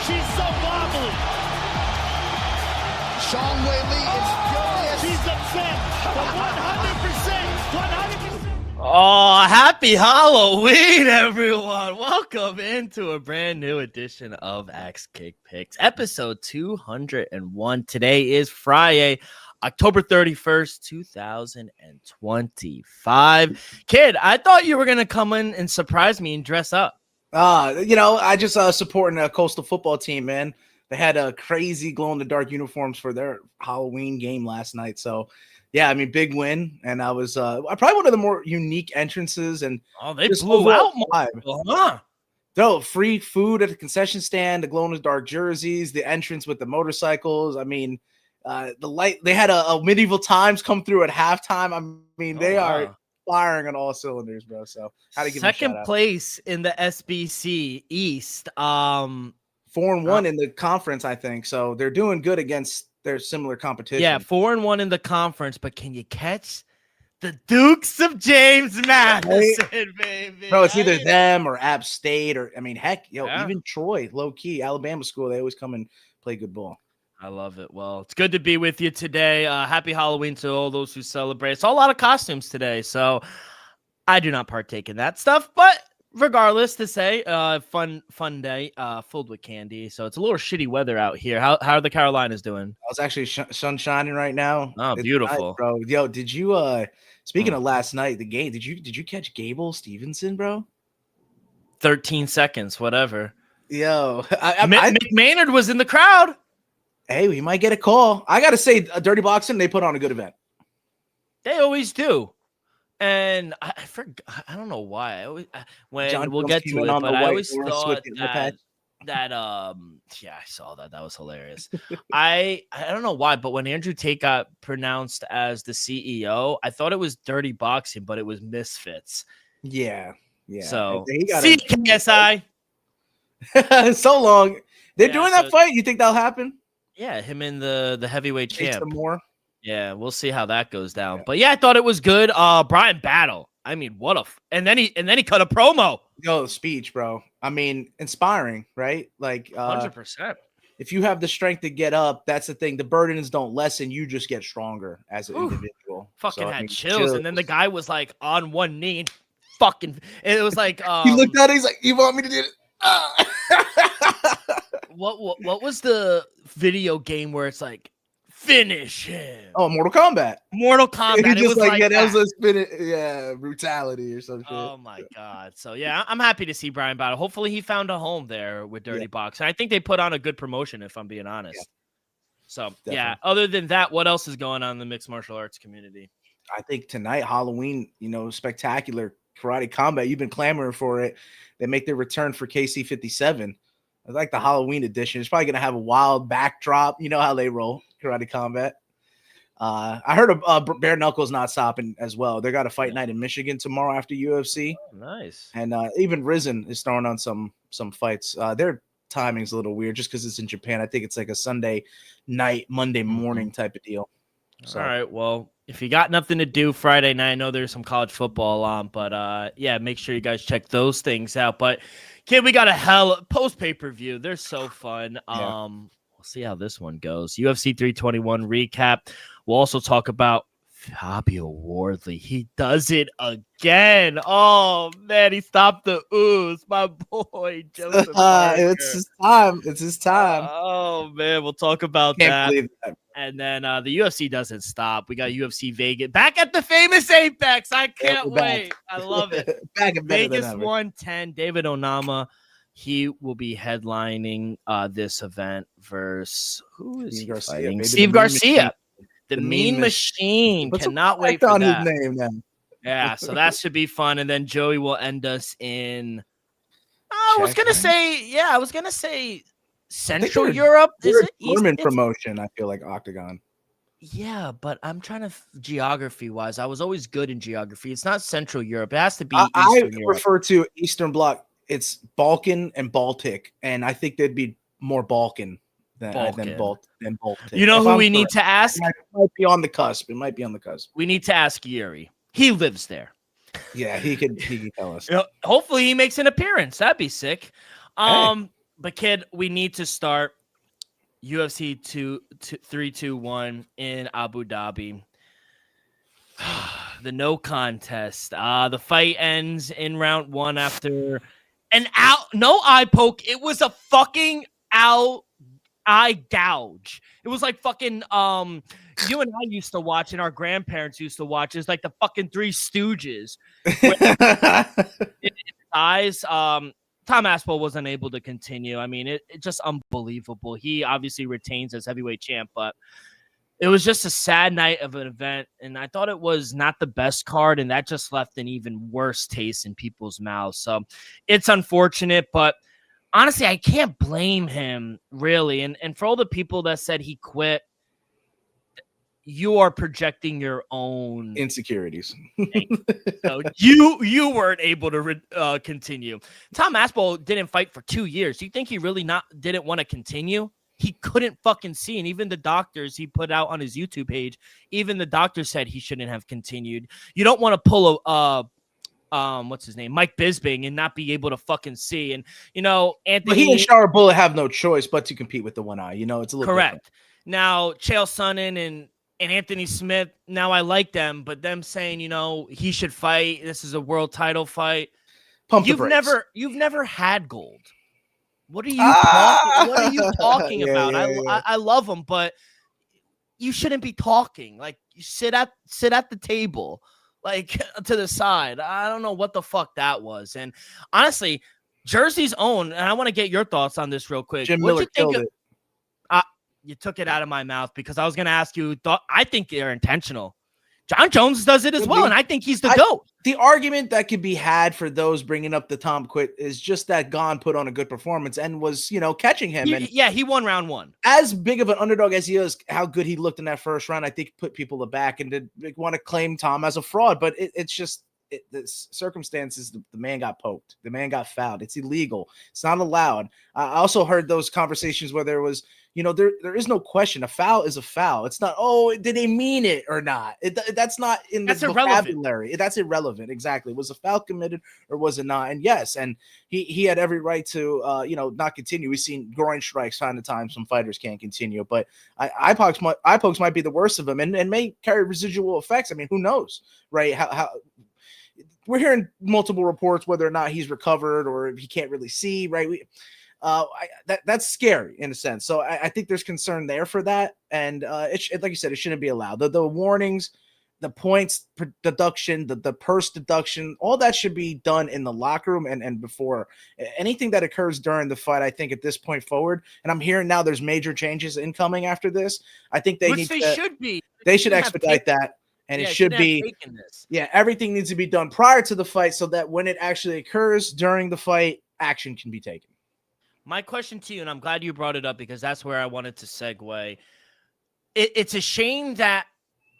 She's so wobbly. Sean Whaley is furious. She's upset. But 100%. Oh, happy Halloween, everyone. Welcome into a brand new edition of Axe Kick Picks, episode 201. Today is Friday, October 31st, 2025. Kid, I thought you were going to come in and surprise me and dress up. I just supporting a coastal football team, man. They had a crazy glow-in-the-dark uniforms for their Halloween game last night. So, yeah, I mean, big win. And I was probably one of the more unique entrances. And they blew out more. No, free food at the concession stand, the glow-in-the-dark jerseys, the entrance with the motorcycles. I mean, the light. They had a medieval times come through at halftime. I mean, they are firing on all cylinders, bro. So, how to give second place in the SBC East. 4-1 in the conference, I think. So they're doing good against their similar competition. Yeah, 4-1 in the conference, but can you catch the Dukes of James Madison, baby? Bro, it's either them or App State or, I mean, heck, even Troy, low-key, Alabama school, they always come and play good ball. I love it. Well, it's good to be with you today. Happy Halloween to all those who celebrate. It's a lot of costumes today, so I do not partake in that stuff, but regardless, to say, fun day, filled with candy. So it's a little shitty weather out here. How are the Carolinas doing? It's actually sun shining right now. Oh, beautiful, nice, bro. Yo, did you speaking of last night, the game? Did you catch Gable Stevenson, bro? 13 seconds, whatever. Yo, McMaynard was in the crowd. Hey, we might get a call. I gotta say, Dirty Boxing, they put on a good event. They always do. And I forgot, I don't know why. We'll get to it, but I always thought that I saw that. That was hilarious. I don't know why, but when Andrew Tate got pronounced as the CEO, I thought it was Dirty Boxing, but it was Misfits. Yeah. So, see KSI. So long. They're doing that fight. You think that'll happen? Yeah, him and the heavyweight champ. Some more. Yeah, we'll see how that goes down. Yeah. But yeah, I thought it was good. Brian Battle. I mean, and then he cut a promo. Yo, speech, bro. I mean, inspiring, right? Like 100%. If you have the strength to get up, that's the thing. The burdens don't lessen. You just get stronger as an individual. Fucking had chills. And then the guy was like on one knee and it was like he looked at it, he's like, you want me to do it? What was the video game where it's like finish him? Oh, Mortal Kombat. It was like that was a brutality or some shit. Oh my god. So yeah, I'm happy to see Brian Battle. Hopefully he found a home there with Dirty Box. And I think they put on a good promotion, if I'm being honest. Yeah. So definitely. Yeah, other than that, what else is going on in the mixed martial arts community? I think tonight, Halloween, spectacular karate combat. You've been clamoring for it. They make their return for KC 57. I like the Halloween edition. It's probably going to have a wild backdrop. You know how they roll, karate combat. I heard of Bare Knuckles not stopping as well. They got a fight night in Michigan tomorrow after UFC. Oh, nice. And even Risen is throwing on some fights. Their timing's a little weird just because it's in Japan. I think it's like a Sunday night, Monday morning type of deal. So. All right, well, if you got nothing to do Friday night, I know there's some college football on, but make sure you guys check those things out. But kid, we got a post pay-per-view. They're so fun. Yeah. We'll see how this one goes. UFC 321 recap. We'll also talk about Fabio Wardley. He does it again. Oh man, he stopped the ooze. My boy Joseph. It's his time. Oh man, we'll talk about Can't believe that. And then the UFC doesn't stop. We got UFC Vegas back at the famous Apex. I can't wait. Back. I love it. Back at Vegas 110. David Onama. He will be headlining this event versus who is he fighting? Steve Garcia. The Mean Machine. Cannot wait for that. His name, man. Yeah, so that should be fun. And then Joey will end us in. I was gonna say Central Europe. Is it German promotion? I feel like Octagon. Yeah, but I'm trying to geography wise. I was always good in geography. It's not Central Europe. It has to be. I refer to Eastern Bloc. It's Balkan and Baltic, and I think there'd be more Balkan than Baltic. You know who we need to ask? It might be on the cusp. We need to ask Yuri. He lives there. Yeah, he can tell us. Hopefully he makes an appearance. That'd be sick. But kid, we need to start UFC 321 in Abu Dhabi. The no contest. The fight ends in round 1 after no eye poke. It was a fucking eye gouge. It was like fucking you and I used to watch and our grandparents used to watch. It's like the fucking Three Stooges. Eyes. Tom Aspinall wasn't able to continue. I mean, it just unbelievable. He obviously retains as heavyweight champ, but it was just a sad night of an event, and I thought it was not the best card, and that just left an even worse taste in people's mouths. So it's unfortunate, but honestly, I can't blame him, really. And for all the people that said he quit, you are projecting your own insecurities. So you weren't able to continue. Tom Aspinall didn't fight for 2 years. Do you think he really didn't want to continue? He couldn't fucking see. And even the doctors he put out on his YouTube page, even the doctor said he shouldn't have continued. You don't want to pull what's his name? Mike Bisping and not be able to fucking see. And, Anthony. But he and Shara Bullet have no choice but to compete with the one eye. It's a little correct. Different. Now, Chael Sonnen and Anthony Smith, now I like them, but them saying, he should fight. This is a world title fight. You've never had gold. What are you talking about? Yeah. I love them, but you shouldn't be talking. Like, you sit at the table, like to the side. I don't know what the fuck that was. And honestly, Jersey's own, and I want to get your thoughts on this real quick. Jim Miller killed it. You took it out of my mouth because I was going to ask you. I think they're intentional. John Jones does it as well, and I think he's the GOAT. The argument that could be had for those bringing up the Tom quit is just that Gane put on a good performance and was, catching him. He won round 1. As big of an underdog as he is, how good he looked in that first round, I think put people aback and did want to claim Tom as a fraud. But it's just the circumstances. The man got poked. The man got fouled. It's illegal. It's not allowed. I also heard those conversations where there was, there is no question. A foul is a foul. It's not, did they mean it or not? That's not in the vocabulary. That's irrelevant. Exactly. Was a foul committed or was it not? And yes, and he had every right to, not continue. We've seen groin strikes time to time. Some fighters can't continue, but eye pokes might be the worst of them and may carry residual effects. I mean, who knows, right? How we're hearing multiple reports whether or not he's recovered or if he can't really see, right? That's scary in a sense. So I think there's concern there for that. And like you said, it shouldn't be allowed. The warnings, the points deduction, the purse deduction, all that should be done in the locker room and before anything that occurs during the fight. I think at this point forward, and I'm hearing now there's major changes incoming after this. I think they should expedite that. And it should be, everything needs to be done prior to the fight so that when it actually occurs during the fight, action can be taken. My question to you, and I'm glad you brought it up because that's where I wanted to segue. It's a shame that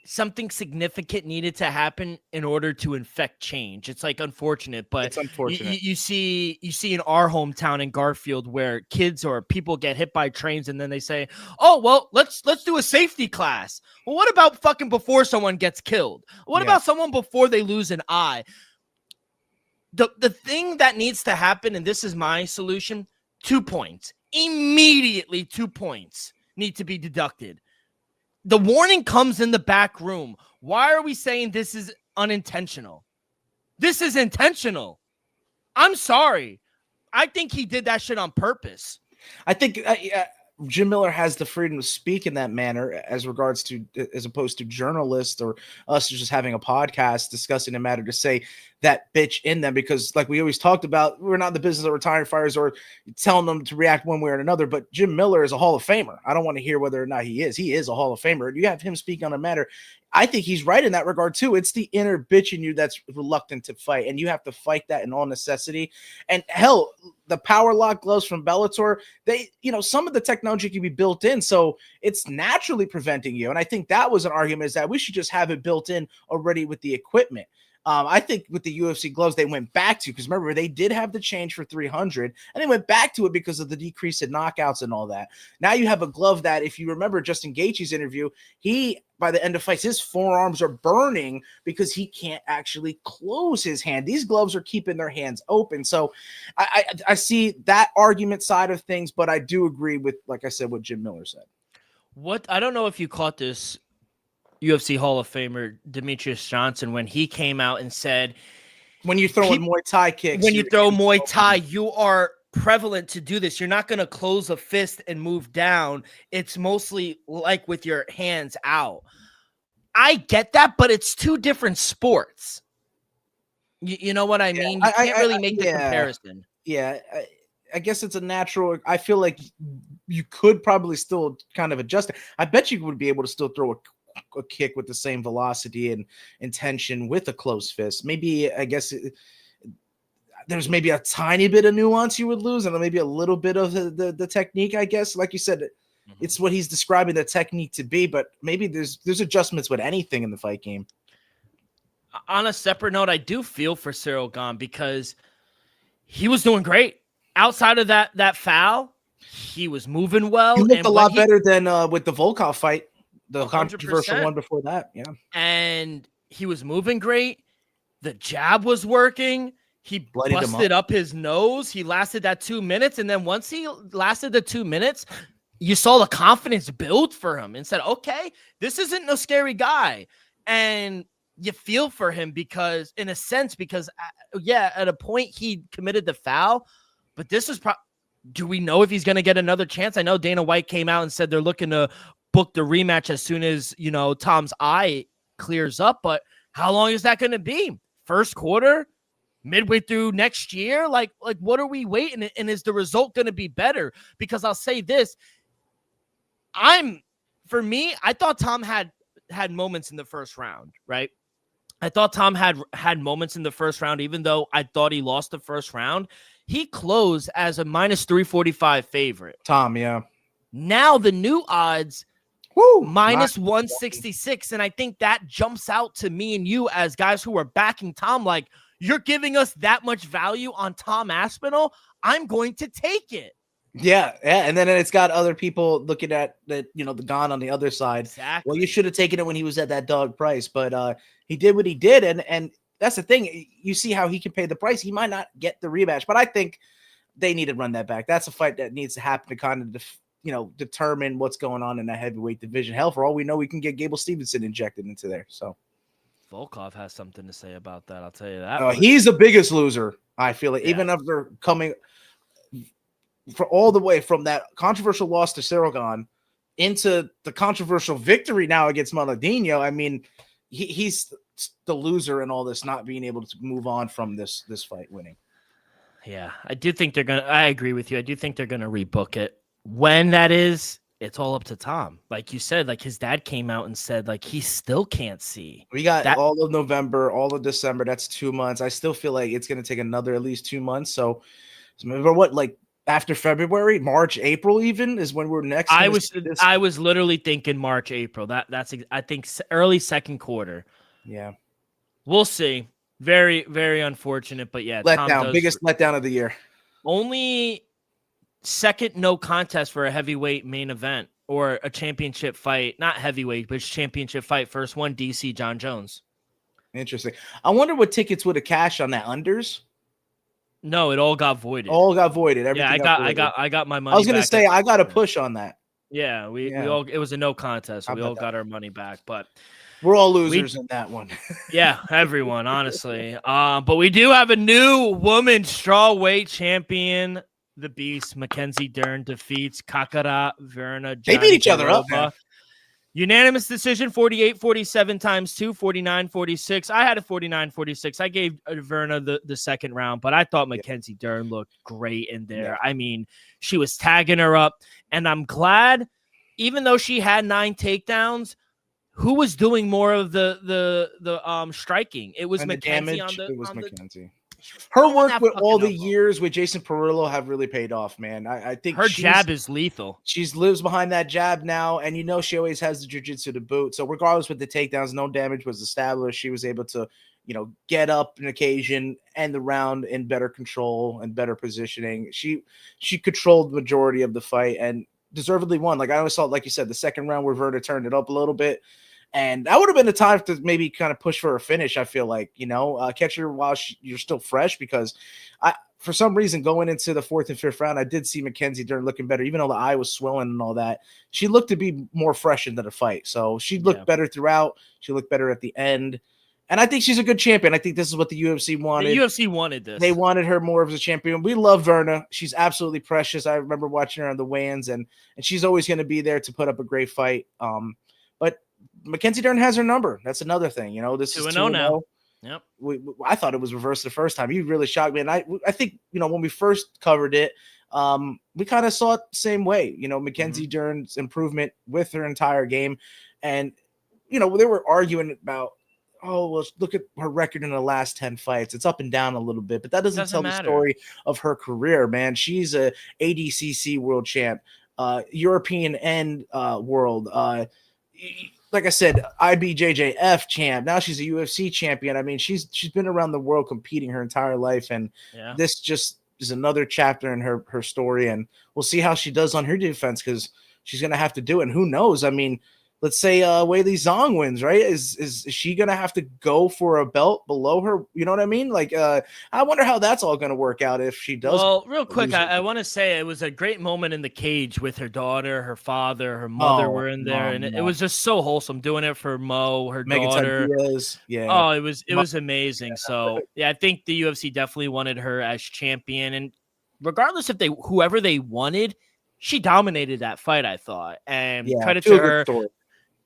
something significant needed to happen in order to infect change. It's like unfortunate, but it's unfortunate. You see in our hometown in Garfield where kids or people get hit by trains and then they say, "Oh, well, let's do a safety class." Well, what about fucking before someone gets killed? What about someone before they lose an eye? The thing that needs to happen, and this is my solution, 2 points. Immediately 2 points need to be deducted. The warning comes in the back room. Why are we saying this is unintentional? This is intentional. I'm sorry. I think he did that shit on purpose. I think Jim Miller has the freedom to speak in that manner as opposed to journalists or us just having a podcast discussing a matter to say that bitch in them, because like we always talked about, we're not in the business of retiring fighters or telling them to react one way or another, but Jim Miller is a Hall of Famer. I don't want to hear whether or not he is a Hall of Famer. You have him speak on a matter. I think he's right in that regard too. It's the inner bitch in you that's reluctant to fight, and you have to fight that in all necessity. And hell, the power lock gloves from Bellator, some of the technology can be built in, so it's naturally preventing you. And I think that was an argument, is that we should just have it built in already with the equipment. I think with the UFC gloves, they went back to, because remember, they did have the change for 300, and they went back to it because of the decrease in knockouts and all that. Now you have a glove that, if you remember Justin Gaethje's interview, by the end of fights, his forearms are burning because he can't actually close his hand. These gloves are keeping their hands open. So I see that argument side of things, but I do agree with, like I said, what Jim Miller said. I don't know if you caught this, UFC Hall of Famer Demetrius Johnson, when he came out and said, when you throw Muay Thai kicks, when you throw Muay Thai, you are prevalent to do this. You're not going to close a fist and move down. It's mostly like with your hands out. I get that, but it's two different sports. You know what I mean? You can't really make the comparison. Yeah, I guess it's a natural. I feel like you could probably still kind of adjust it. I bet you would be able to still throw a kick with the same velocity and intention with a closed fist. Maybe, I guess, there's maybe a tiny bit of nuance you would lose, and maybe a little bit of the technique, I guess. Like you said, it's what he's describing the technique to be, but maybe there's adjustments with anything in the fight game. On a separate note, I do feel for Cyril Gane because he was doing great. Outside of that foul, he was moving well. He looked a lot better than with the Volkov fight. The 100%. Controversial one before that, yeah. And he was moving great. The jab was working. He busted up his nose. He lasted that 2 minutes. And then once he lasted the 2 minutes, you saw the confidence build for him and said, okay, this isn't no scary guy. And you feel for him because, in a sense, at a point he committed the foul. But this is do we know if he's going to get another chance? I know Dana White came out and said they're looking to book the rematch as soon as, Tom's eye clears up, but how long is that going to be? First quarter, midway through next year? Like what are we waiting? And is the result going to be better? Because I'll say this, for me, I thought Tom had moments in the first round, right? I thought Tom had moments in the first round, even though I thought he lost the first round. He closed as a minus 345 favorite. Tom, yeah. Now the new odds, minus 166. And I think that jumps out to me and you as guys who are backing Tom. Like, you're giving us that much value on Tom Aspinall. I'm going to take it. Yeah. And then it's got other people looking at the Gane on the other side. Exactly. Well, you should have taken it when he was at that dog price, but he did what he did. And that's the thing. You see how he can pay the price. He might not get the rematch, but I think they need to run that back. That's a fight that needs to happen to kind of determine what's going on in that heavyweight division. Hell, for all we know, we can get Gable Stevenson injected into there. So Volkov has something to say about that. I'll tell you that. He's the biggest loser. I feel like, even after coming for all the way from that controversial loss to Cyril Gane into the controversial victory now against Maladinho. I mean, he's the loser in all this, not being able to move on from this fight winning. Yeah, I do think I agree with you. I do think they're going to rebook it. When that is, it's all up to Tom. Like you said, like his dad came out and said, like, he still can't see. We got all of November, all of December. That's 2 months. I still feel like it's going to take another at least 2 months. So remember what, like after February, March, April even is when we're next. I was literally thinking March, April. That's I think early second quarter. Yeah. We'll see. Very, very unfortunate, but yeah. Biggest letdown of the year. Only second no contest for a heavyweight main event or a championship fight. Not heavyweight, but championship fight. First one, DC John Jones. Interesting. I wonder what tickets would have cashed on that unders. No, it all got voided. Everything. Yeah, I got my money. I was gonna say I got a push on that. Yeah, we all, it was a no contest. So we all got our money back, but we're all losers in that one. Yeah, everyone, honestly. But we do have a new women's strawweight champion. The Beast, Mackenzie Dern, defeats Kakara Verna. They beat each other up, man. Unanimous decision, 48-47 times 2, 49-46. I had a 49-46. I gave Verna the second round, but I thought Mackenzie Dern looked great in there. Yeah. I mean, she was tagging her up, and I'm glad, even though she had 9 takedowns, who was doing more of the striking? It was Mackenzie Mackenzie. her work with all the years with Jason Perillo have really paid off, man. I think her jab is lethal. She lives behind that jab now, and she always has the jiu-jitsu to boot. So regardless with the takedowns, no damage was established. She was able to, get up an occasion, end the round in better control and better positioning. She controlled the majority of the fight and deservedly won. Like I always saw, like you said, the second round where Verta turned it up a little bit. And that would have been the time to maybe kind of push for a finish. I feel like, catch her while you're still fresh, because for some reason, going into the fourth and fifth round, I did see Mackenzie Dern looking better, even though the eye was swelling and all that. She looked to be more fresh into the fight. So she looked better throughout. She looked better at the end. And I think she's a good champion. I think this is what the UFC wanted. The UFC wanted this. They wanted her more as a champion. We love Verna. She's absolutely precious. I remember watching her on the weigh-ins, and she's always going to be there to put up a great fight. But Mackenzie Dern has her number. That's another thing. This is 2-0 now. Yep. I thought it was reversed the first time. You really shocked me. And I think, when we first covered it, we kind of saw it the same way. Mackenzie Dern's improvement with her entire game. And, they were arguing about, well, look at her record in the last 10 fights. It's up and down a little bit, but that doesn't tell the story of her career, man. She's a ADCC world champ, European and world. Like I said, IBJJF champ. Now she's a UFC champion. I mean, she's been around the world competing her entire life, and this just is another chapter in her story. And we'll see how she does on her defense, because she's going to have to do it. And who knows? I mean, let's say Weili Zhang wins, right? Is she going to have to go for a belt below her? You know what I mean? Like, I wonder how that's all going to work out if she does. Well, real quick, I want to say it was a great moment in the cage with her daughter, her father, her mother were in there. And it was just so wholesome doing it for Mo, her daughter. Yeah. Oh, it was amazing. So, yeah, I think the UFC definitely wanted her as champion. And regardless if whoever they wanted, she dominated that fight, I thought. And credit to her.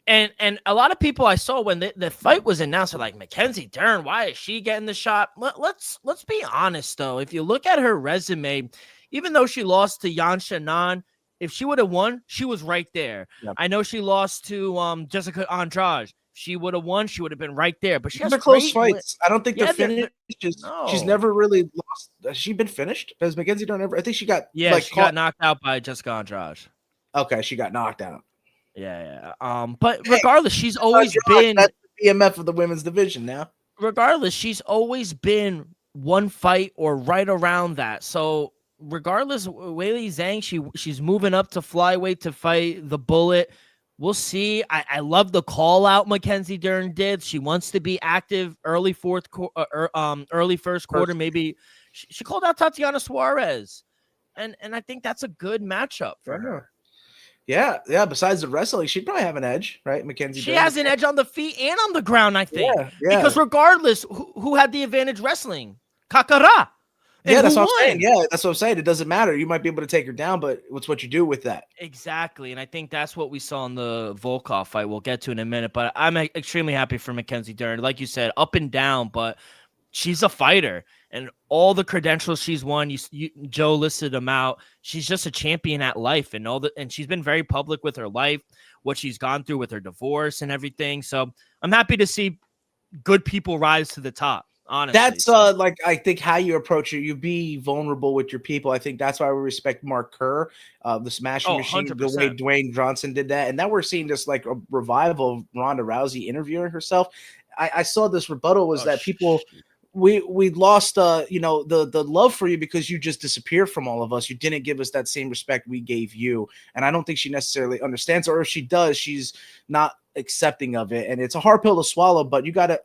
And a lot of people I saw when the fight was announced are like, Mackenzie Dern, why is she getting the shot? Let's be honest, though. If you look at her resume, even though she lost to Yan Shannon, if she would have won, she was right there. Yep. I know she lost to Jessica Andrade. She would have won. She would have been right there. But she has close fights. I don't think they're finished. No. She's never really lost. Has she been finished? Has Mackenzie Dern ever? I think she got she got knocked out by Jessica Andrade. Okay, she got knocked out. Yeah. But regardless, she's always been that's the BMF of the women's division now. Regardless, she's always been one fight or right around that. So regardless, Weili Zhang, she's moving up to flyweight to fight the Bullet. We'll see. I love the call out Mackenzie Dern did. She wants to be active early first quarter. Maybe she called out Tatiana Suarez, and I think that's a good matchup for her. Yeah. Besides the wrestling, she'd probably have an edge, right? Mackenzie. She has an edge on the feet and on the ground, I think. Yeah. Because regardless, who had the advantage wrestling? Kakara. Yeah, that's what I'm saying. Yeah, that's what I'm saying. It doesn't matter. You might be able to take her down, but it's what you do with that. Exactly. And I think that's what we saw in the Volkov fight. We'll get to in a minute. But I'm extremely happy for Mackenzie Dern. Like you said, up and down, but she's a fighter. And all the credentials she's won, Joe listed them out. She's just a champion at life, and she's been very public with her life, what she's gone through with her divorce and everything. So I'm happy to see good people rise to the top. Honestly, that's like I think how you approach it. You be vulnerable with your people. I think that's why we respect Mark Kerr, the Smashing Machine, 100%. The way Dwayne Johnson did that, and now we're seeing this like a revival of Ronda Rousey interviewing herself. I saw this rebuttal was that people. We lost the love for you because you just disappeared from all of us. You didn't give us that same respect we gave you. And I don't think she necessarily understands, or if she does, she's not accepting of it. And it's a hard pill to swallow, but you gotta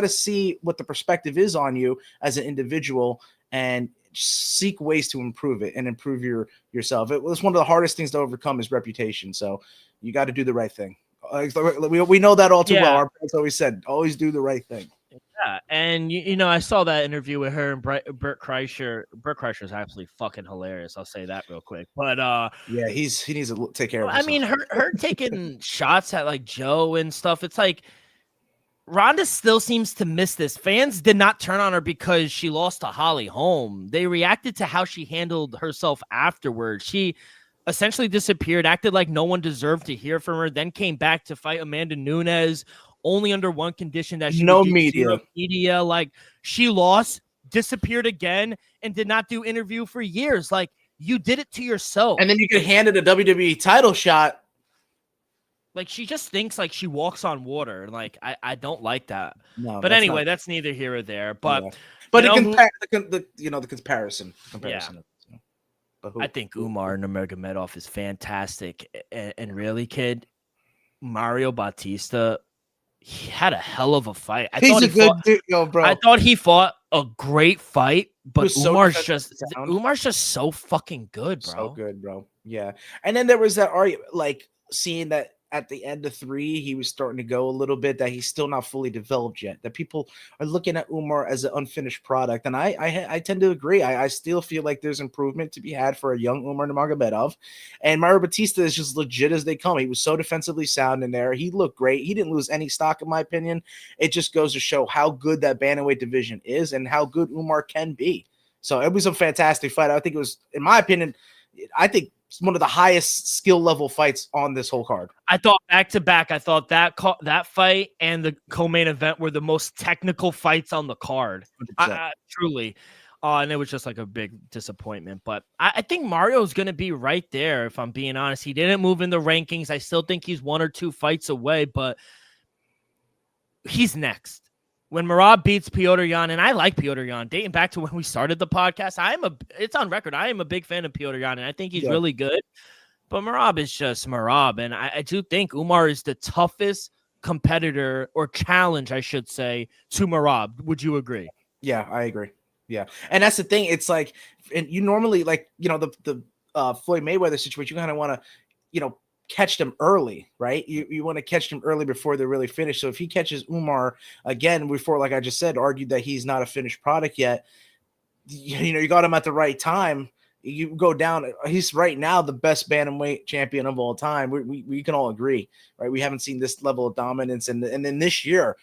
see what the perspective is on you as an individual and seek ways to improve it and improve yourself. It was one of the hardest things to overcome is reputation. So you got to do the right thing. We know that all too well. Our parents always said, always do the right thing. Yeah, and I saw that interview with her and Bert Kreischer. Bert Kreischer is absolutely fucking hilarious. I'll say that real quick. But yeah, he needs to take care of himself. I mean, her taking shots at like Joe and stuff. It's like Ronda still seems to miss this. Fans did not turn on her because she lost to Holly Holm. They reacted to how she handled herself afterwards. She essentially disappeared, acted like no one deserved to hear from her, then came back to fight Amanda Nunes. Only under one condition that she no media. Like she lost disappeared again and did not do interview for years. Like, you did it to yourself. And then you get handed a WWE title shot. Like, she just thinks like she walks on water. Like, I don't like that. No, but anyway, that's neither here or there. But the comparison. Yeah. But I think Umar Nurmagomedov is fantastic. And really, kid, Mario Bautista, he had a hell of a fight. He's a good dude, bro. I thought he fought a great fight, but Umar's just so fucking good, bro. So good, bro. Yeah. And then there was that argument, like seeing that at the end of 3, he was starting to go a little bit, that he's still not fully developed yet, that people are looking at Umar as an unfinished product. And I tend to agree. I still feel like there's improvement to be had for a young Umar Nurmagomedov. And Mario Bautista is just legit as they come. He was so defensively sound in there. He looked great. He didn't lose any stock, in my opinion. It just goes to show how good that bantamweight division is and how good Umar can be. So it was a fantastic fight. I think it was, in my opinion, it's one of the highest skill level fights on this whole card. I thought back to back. I thought that fight and the co-main event were the most technical fights on the card. Truly. And it was just like a big disappointment. But I think Mario's going to be right there, if I'm being honest. He didn't move in the rankings. I still think he's 1 or 2 fights away, but he's next. When Merab beats Petr Yan, and I like Petr Yan, dating back to when we started the podcast, it's on record. I am a big fan of Petr Yan, and I think he's really good. But Merab is just Merab, and I do think Umar is the toughest competitor, or challenge, I should say, to Merab. Would you agree? Yeah, I agree. Yeah, and that's the thing. It's like, and you normally, like, the Floyd Mayweather situation, you kind of want to, catch them early, right? You want to catch them early before they're really finished. So if he catches Umar again before, like I just said, argued that he's not a finished product yet, you got him at the right time. You go down. He's right now the best bantamweight champion of all time. We can all agree, right? We haven't seen this level of dominance, and then this year,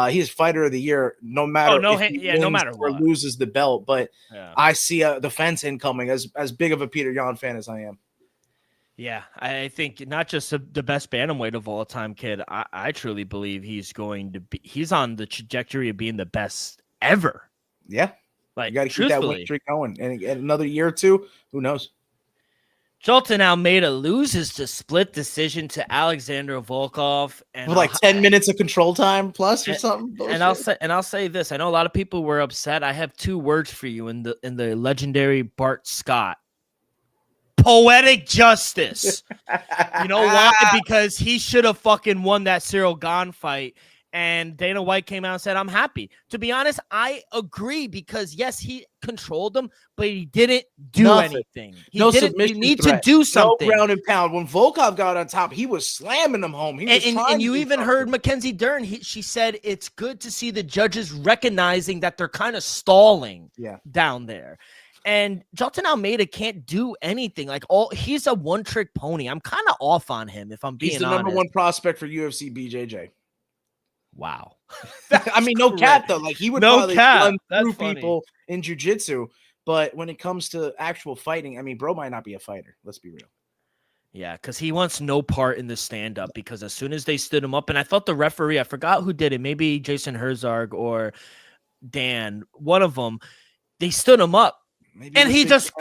he's fighter of the year, no matter no matter or what, loses the belt. But I see a defense incoming, as big of a Petr Yan fan as I am. Yeah, I think not just the best bantamweight of all time, kid. I truly believe he's on the trajectory of being the best ever. Yeah. Like, you got to keep that win streak going. And another year or two, who knows? Jolton Almeida loses to split decision to Alexander Volkov, and with like 10 minutes of control time plus or something. Bullshit. And I'll say this. I know a lot of people were upset. I have 2 words for you in the legendary Bart Scott. Poetic justice. You know why? Because he should have fucking won that Cyril Gane fight. And Dana White came out and said, I'm happy. To be honest, I agree, because yes, he controlled him, but he didn't do anything. He need to do something. No ground and pound. When Volkov got on top, he was slamming him home. And you even heard Mackenzie Dern. She said it's good to see the judges recognizing that they're kind of stalling down there. And Jolton Almeida can't do anything. He's a one-trick pony. I'm kind of off on him, if I'm being honest. He's the number 1 prospect for UFC BJJ. Wow. I mean, no cap, though. Like, he would probably run through people in jiu-jitsu. But when it comes to actual fighting, I mean, bro might not be a fighter. Let's be real. Yeah, because he wants no part in the stand-up, because as soon as they stood him up, and I thought the referee, I forgot who did it, maybe Jason Herzog or Dan, one of them, they stood him up. And he just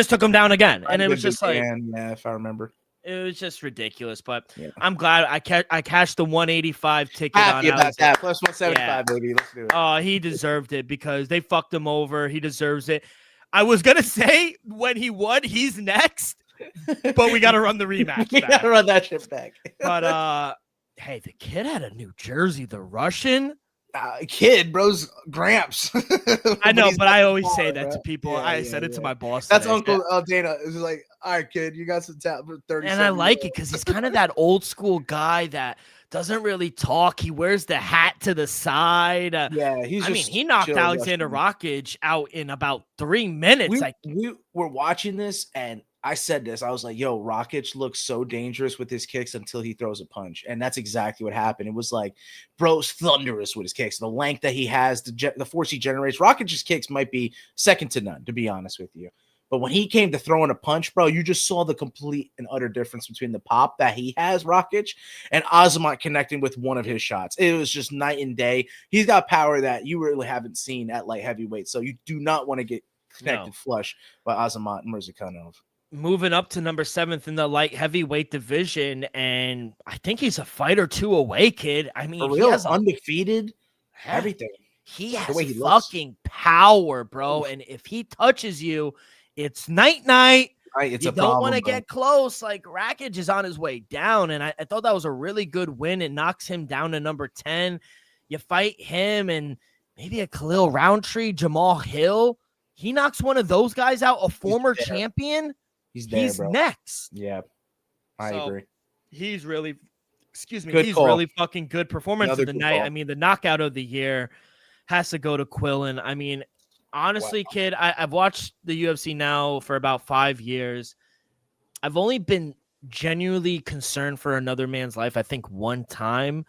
took him down again, and it was just like, if I remember, it was just ridiculous. But I'm glad I cashed the 185 ticket. Happy about that. Plus 175, baby. Let's do it. Oh, he deserved it, because they fucked him over. He deserves it. I was gonna say when he won, he's next, but we got to run the rematch. We got to run that shit back. But hey, the kid out of New Jersey, the Russian. Kid, bro's Gramps. I know, but I always say that to people. I said it to my boss. That's today. Uncle Dana. It was like, all right, kid, you got some talent for 30. And I like it, because he's kind of that old school guy that doesn't really talk. He wears the hat to the side. He knocked Alexander Rakic out in about 3 minutes. We were watching this, and I said this. I was like, yo, Rakic looks so dangerous with his kicks until he throws a punch. And that's exactly what happened. It was like, bro's thunderous with his kicks. The length that he has, the force he generates. Rakic's kicks might be second to none, to be honest with you. But when he came to throwing a punch, bro, you just saw the complete and utter difference between the pop that he has, Rakic, and Azamat connecting with one of his shots. It was just night and day. He's got power that you really haven't seen at light heavyweight. So you do not want to get connected flush by Azamat Murzakanov. Moving up to number 7 in the light heavyweight division, and I think he's a fight or two away, kid. I mean, he has undefeated, everything. He has fucking power, bro. And if he touches you, it's night-night. Right, you don't want to get close. Like, Rakic is on his way down, and I thought that was a really good win. It knocks him down to number 10. You fight him and maybe a Khalil Roundtree, Jamal Hill. He knocks one of those guys out, a former champion. He's bro. Next. Yeah, I agree. He's really, really fucking good performance of the night. I mean, the knockout of the year has to go to Quillen. I mean, honestly, kid, I've watched the UFC now for about 5 years. I've only been genuinely concerned for another man's life. I think one time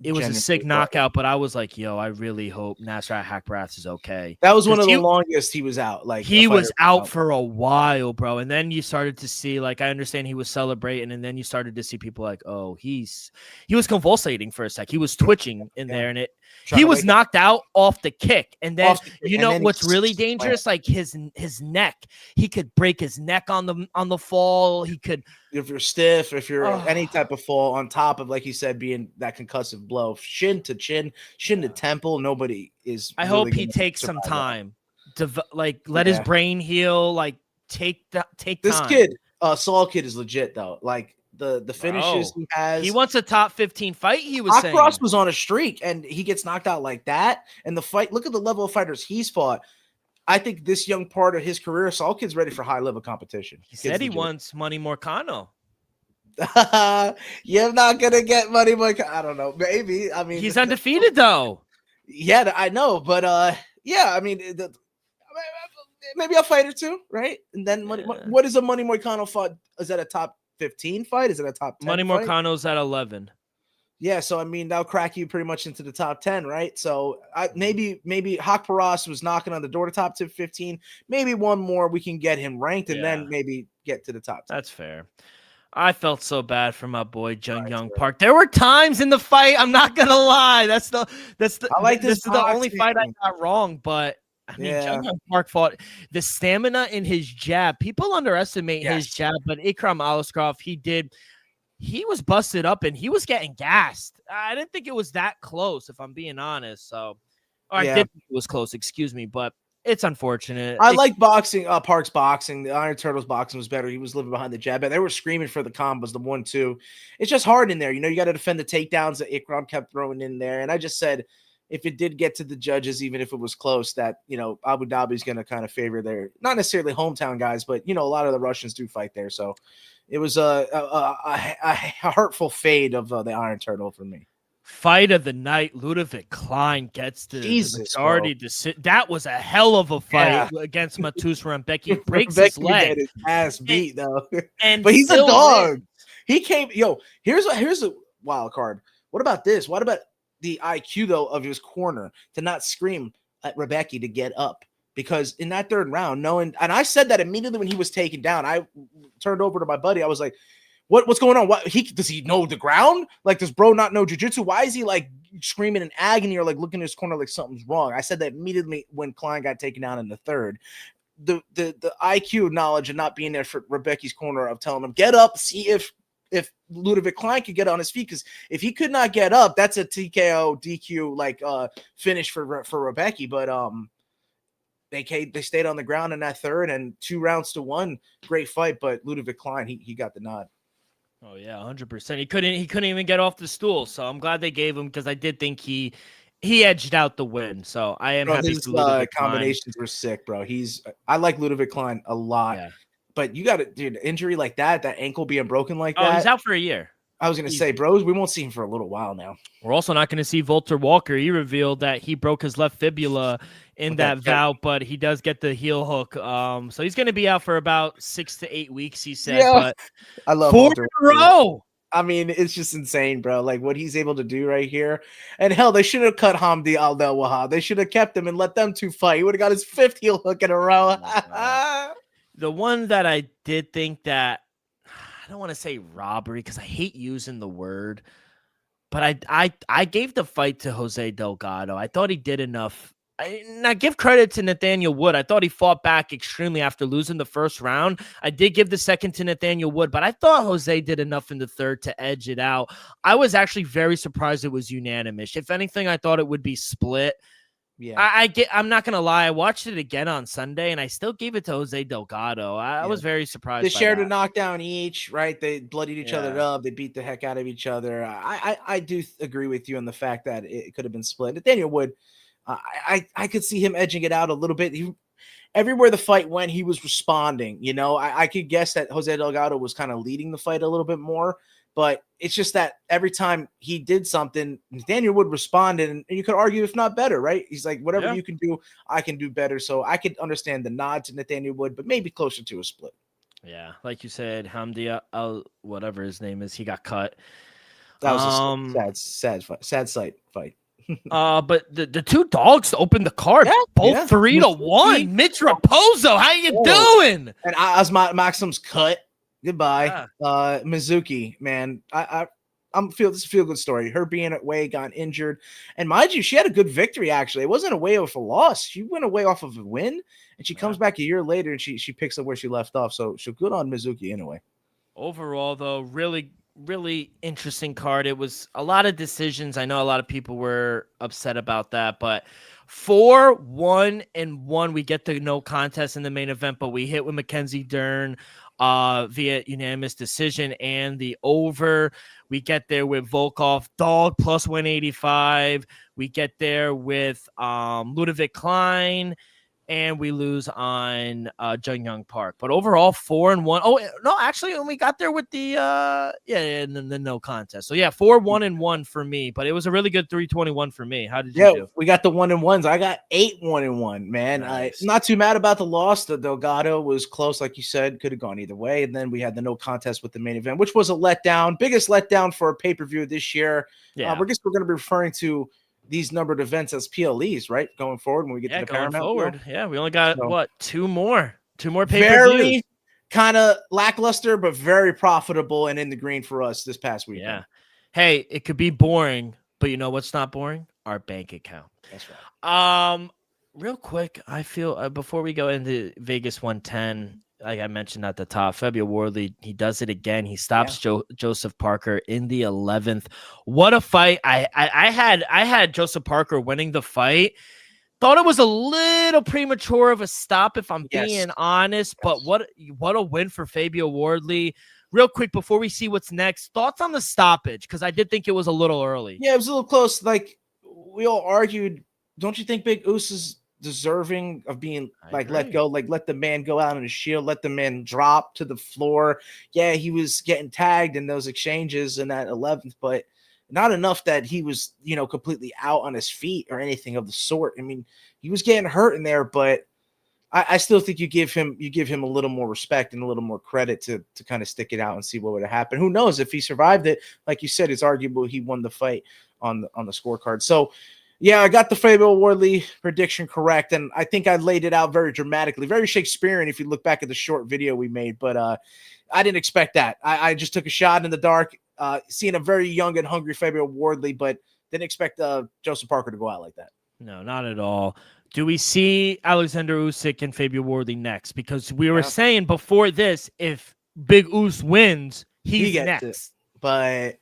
it was a sick knockout, but I was like, yo, I really hope Nasrat Haqparast is okay. That was one of the longest he was out. Like, he was out for a while, bro. And then you started to see, like, I understand he was celebrating, and then you started to see people like, oh, he was convulsating for a sec. He was twitching in there, and he was knocked out off the kick. And then what's really dangerous? Like his neck. He could break his neck on the fall. He could, if you're stiff, if you're any type of fall on top of, like you said, being that concussive blow, shin to chin, shin to temple. Nobody is. I hope he takes some time to let his brain heal. Like take this time. Kid, Saul kid is legit though. Like the finishes he has. He wants a top 15 fight. He was saying Haqparast was on a streak and he gets knocked out like that. And the fight. Look at the level of fighters he's fought. I think this young part of his career, Saul kid's ready for high level competition. He said he wants Money Morcano. You're not gonna get Money Morcano. I don't know. Maybe. I mean, he's undefeated though. Yeah, I know, but yeah. I mean, maybe I'll fight her too, right? And then what is a Money Morcano fight? Is that a top 15 fight? Is it a top 10 Money fight? Morcano's at 11. Yeah, so I mean that'll crack you pretty much into the top 10, right? So maybe Haqparast was knocking on the door to top 15. Maybe one more we can get him ranked, and then maybe get to the top 10. That's fair. I felt so bad for my boy Jung Young Park. There were times in the fight, I'm not gonna lie. This is the only fight I got wrong, but I mean, Jung Young Park fought the stamina in his jab. People underestimate his jab, but Ikram Aliskerov, he was busted up and he was getting gassed. I didn't think it was that close, if I'm being honest. I did think it was close, excuse me, but it's unfortunate. I like boxing, Park's boxing. The Iron Turtles boxing was better. He was living behind the jab, and they were screaming for the combos, the 1-2. It's just hard in there. You know, you got to defend the takedowns that Ikram kept throwing in there. And I just said, if it did get to the judges, even if it was close, that, you know, Abu Dhabi's going to kind of favor their, not necessarily hometown guys, but, you know, a lot of the Russians do fight there. So it was a hurtful fade of the Iron Turtle for me. Fight of the night, Ludovic Klein gets the majority decision. That was a hell of a fight against Matus Rembeki. Breaks his leg. His ass beat though. But he's a dog. He came. Here's a wild card. What about this? What about the IQ though of his corner to not scream at Rebecca to get up? Because in that third round, and I said that immediately when he was taken down, I turned over to my buddy. I was like, What's going on? Does he know the ground? Like, does bro not know jiu-jitsu? Why is he like screaming in agony or like looking at his corner like something's wrong? I said that immediately when Klein got taken down in the third. The IQ knowledge of not being there for Rebecca's corner of telling him, get up, see if Ludovic Klein could get on his feet. Because if he could not get up, that's a TKO DQ finish for Rebecca. But they stayed on the ground in that third, and 2 rounds to 1. Great fight, but Ludovic Klein, he got the nod. Oh yeah, 100%. He couldn't even get off the stool. So I'm glad they gave him, because I did think he edged out the win. So I am happy. His combinations were sick, bro. I like Ludovic Klein a lot, but you got an injury like that ankle being broken like that. Oh, he's out for a year. I was going to say, bros, we won't see him for a little while now. We're also not going to see Volter Walker. He revealed that he broke his left fibula in that bout, but he does get the heel hook. So he's going to be out for about 6 to 8 weeks, he said. Yeah. But I love 4 in a row. I mean, it's just insane, bro. Like what he's able to do right here. And hell, they should have cut Hamdi Al-Del Wahab. They should have kept him and let them two fight. He would have got his fifth heel hook in a row. The one that I did think that, I don't want to say robbery because I hate using the word, but I gave the fight to Jose Delgado. I thought he did enough. I give credit to Nathaniel Wood. I thought he fought back extremely after losing the first round. I did give the second to Nathaniel Wood, but I thought Jose did enough in the third to edge it out. I was actually very surprised it was unanimous. If anything, I thought it would be split. Yeah, I'm not gonna lie. I watched it again on Sunday, and I still gave it to Jose Delgado. I was very surprised. They shared a knockdown each, right? They bloodied each other up. They beat the heck out of each other. I do agree with you on the fact that it could have been split. Nathaniel Wood, I could see him edging it out a little bit. Everywhere the fight went, he was responding. You know, I could guess that Jose Delgado was kind of leading the fight a little bit more. But it's just that every time he did something, Nathaniel Wood responded, and you could argue if not better, right? He's like, whatever you can do, I can do better. So I could understand the nod to Nathaniel Wood, but maybe closer to a split. Yeah, like you said, Hamdi whatever his name is, he got cut. That was a sad sight fight. But the two dogs opened the card, both 3-1. Mitch Raposo, how you doing? And Asma Maxim's cut. Goodbye. Mizuki, man. This is a feel-good story. Her being away, got injured. And mind you, she had a good victory, actually. It wasn't away off a loss. She went away off of a win, and she comes back a year later, and she picks up where she left off. So good on Mizuki anyway. Overall, though, really, really interesting card. It was a lot of decisions. I know a lot of people were upset about that, but 4-1-1. We get the no contest in the main event, but we hit with Mackenzie Dern via unanimous decision and the over. We get there with Volkov dog plus 185. We get there with Ludovic Klein, and we lose on Jung Young Park. But overall, 4-1. Oh no, actually, we got there with the the no contest. So yeah, 4-1-1 for me. But it was a really good 321 for me. How did you do? We got the 1-1s. I got 8-1-1. Man, nice. I'm not too mad about the loss. The Delgado was close, like you said, could have gone either way. And then we had the no contest with the main event, which was a letdown, biggest letdown for a pay-per-view this year. Yeah, we're going to be referring to these numbered events as PLEs, right? Going forward when we get to the Paramount. Forward. Yeah, we only got two more pay-per-views. Very kind of lackluster, but very profitable and in the green for us this past week. Yeah. Hey, it could be boring, but you know what's not boring? Our bank account. That's right. Real quick, I feel before we go into Vegas 110, like I mentioned at the top, Fabio Wardley, he does it again. He stops Joseph Parker in the 11th. What a fight. I had Joseph Parker winning the fight. Thought it was a little premature of a stop, if I'm being honest, but what a win for Fabio Wardley. Real quick, before we see what's next, thoughts on the stoppage? Because I did think it was a little early. Yeah, it was a little close. Like, we all argued, don't you think Big Oos is deserving of being let go? Like, let the man go out on his shield, let the man drop to the floor. Yeah, he was getting tagged in those exchanges in that 11th, but not enough that he was, completely out on his feet or anything of the sort. I mean, he was getting hurt in there, but I still think you give him a little more respect and a little more credit to kind of stick it out and see what would have happened. Who knows if he survived it? Like you said, it's arguable he won the fight on the scorecard. So yeah, I got the Fabio Wardley prediction correct, and I think I laid it out very dramatically, very Shakespearean if you look back at the short video we made, but I didn't expect that. I just took a shot in the dark, seeing a very young and hungry Fabio Wardley, but didn't expect Joseph Parker to go out like that. No, not at all. Do we see Alexander Usyk and Fabio Wardley next? Because we were saying before this, if Big Us wins, he gets next. But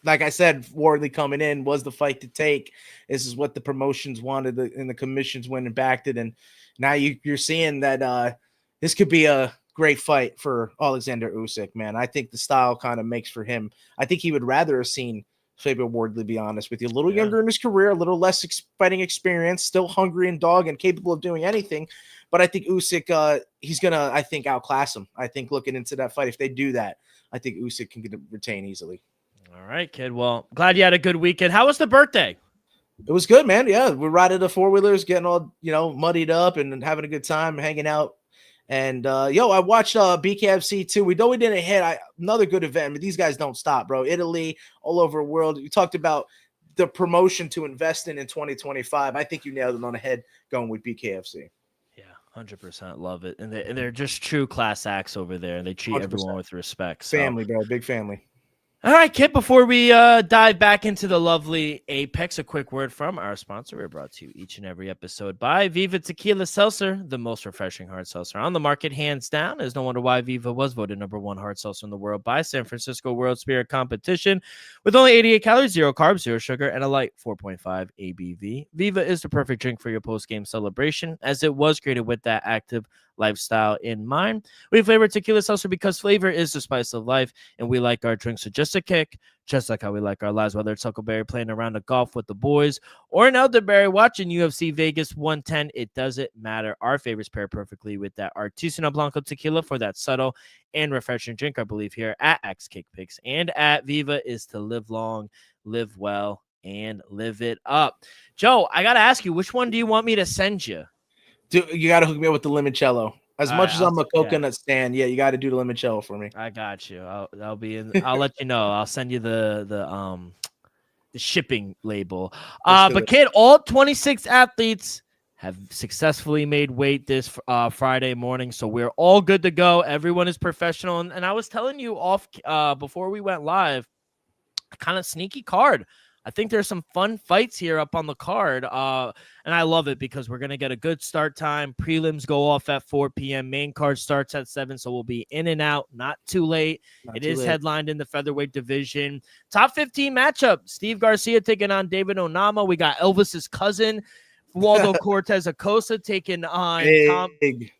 like I said, Wardley coming in was the fight to take. This is what the promotions wanted, and the commissions went and backed it. And now you're seeing that this could be a great fight for Alexander Usyk, man. I think the style kind of makes for him. I think he would rather have seen Fabio Wardley, be honest with you. A little younger in his career, a little less fighting experience, still hungry and dog and capable of doing anything. But I think Usyk, he's going to, I think, outclass him. I think looking into that fight, if they do that, I think Usyk can retain easily. All right, kid. Well, glad you had a good weekend. How was the birthday? It was good, man. Yeah, we're riding the four-wheelers, getting all, muddied up and having a good time, hanging out. And I watched BKFC too. We know we didn't hit another good event, but these guys don't stop, bro. Italy, all over the world. You talked about the promotion to invest in 2025. I think you nailed it on the head going with BKFC. Yeah, 100% love it. And they're just true class acts over there, and they treat 100%. everyone with respect. So. Family, bro. Big family. All right, Kit, before we dive back into the lovely Apex, a quick word from our sponsor. We're brought to you each and every episode by Viva Tequila Seltzer, the most refreshing hard seltzer on the market, hands down. There's no wonder why Viva was voted #1 hard seltzer in the world by San Francisco World Spirit Competition. With only 88 calories, 0 carbs, 0 sugar, and a light 4.5 ABV. Viva is the perfect drink for your post-game celebration, as it was created with that active lifestyle in mind. We flavor tequila seltzer because flavor is the spice of life, and we like our drinks with just a kick, just like how we like our lives, whether it's Huckleberry playing around the golf with the boys or an elderberry watching UFC Vegas 110. It doesn't matter. Our favorites pair perfectly with that Artisanal Blanco tequila for that subtle and refreshing drink. I believe here at X Cake Picks and at Viva is to live long, live well, and live it up. Joe, I got to ask you, which one do you want me to send you? Dude, you got to hook me up with the limoncello. As much as I'm a coconut stan, you got to do the limoncello for me. I got you. I'll be in. I'll let you know. I'll send you the shipping label. But kid, all 26 athletes have successfully made weight this Friday morning, so we're all good to go. Everyone is professional, and I was telling you off before we went live, kind of sneaky card. I think there's some fun fights here up on the card, and I love it because we're going to get a good start time. Prelims go off at 4 p.m. Main card starts at 7, so we'll be in and out, not too late. It is headlined in the featherweight division. Top 15 matchup, Steve Garcia taking on David Onama. We got Elvis's cousin, Waldo Cortez Acosta, taking on Ante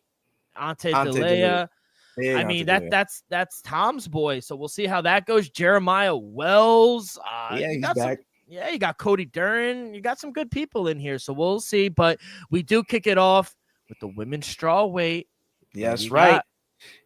DeLea. I mean, that's Tom's boy, so we'll see how that goes. Jeremiah Wells. He's back. You got Cody Duran. You got some good people in here, so we'll see. But we do kick it off with the women's strawweight. Yes, right.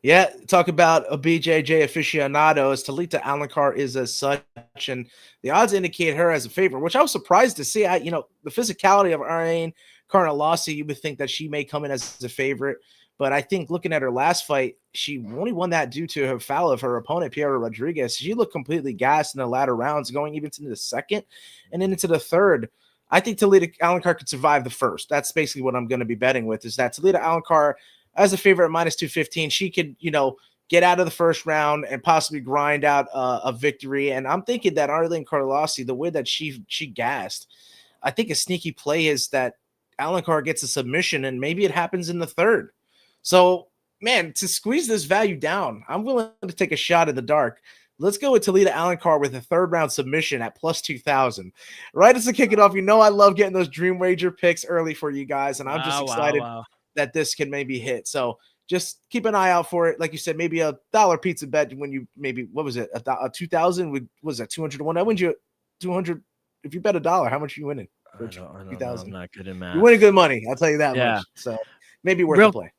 Yeah, talk about a BJJ aficionado as Talita Alencar is as such, and the odds indicate her as a favorite, which I was surprised to see. The physicality of Ariane Carnelossi, you would think that she may come in as a favorite. But I think looking at her last fight, she only won that due to her foul of her opponent, Piera Rodriguez. She looked completely gassed in the latter rounds, going even into the second and then into the third. I think Talita Alencar could survive the first. That's basically what I'm going to be betting with, is that Talita Alencar, as a favorite at -215, she could, get out of the first round and possibly grind out a victory. And I'm thinking that Arlene Carlossi, the way that she gassed, I think a sneaky play is that Alencar gets a submission, and maybe it happens in the third. So, man, to squeeze this value down, I'm willing to take a shot in the dark. Let's go with Talita Alencar with a third-round submission at +2,000. Right as to kick it off, I love getting those dream wager picks early for you guys, and I'm just excited that this can maybe hit. So just keep an eye out for it. Like you said, maybe a $1 pizza bet when you what was it, a 2,000? Was that 200 to 1? I win you 200. If you bet $1, how much are you winning? I don't know. I'm not good at math. You're winning good money. I'll tell you that much. So maybe worth the play.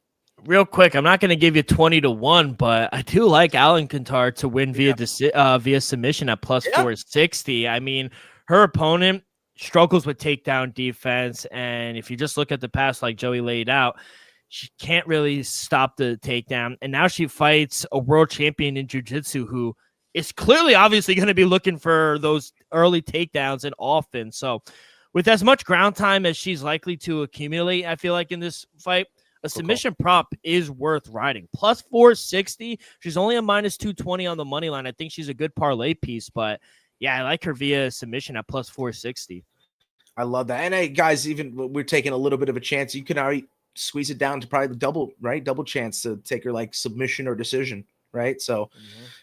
Real quick, I'm not going to give you 20 to 1, but I do like Alencar to win via submission at +460. I mean, her opponent struggles with takedown defense, and if you just look at the past, like Joey laid out, she can't really stop the takedown. And now she fights a world champion in jiu-jitsu who is clearly obviously going to be looking for those early takedowns and often. So with as much ground time as she's likely to accumulate, I feel like in this fight, a submission prop is worth riding. +460. She's only a -220 on the money line. I think she's a good parlay piece, but yeah, I like her via submission at +460. I love that. And hey, guys, even we're taking a little bit of a chance. You can already squeeze it down to probably double chance to take her like submission or decision, right? So,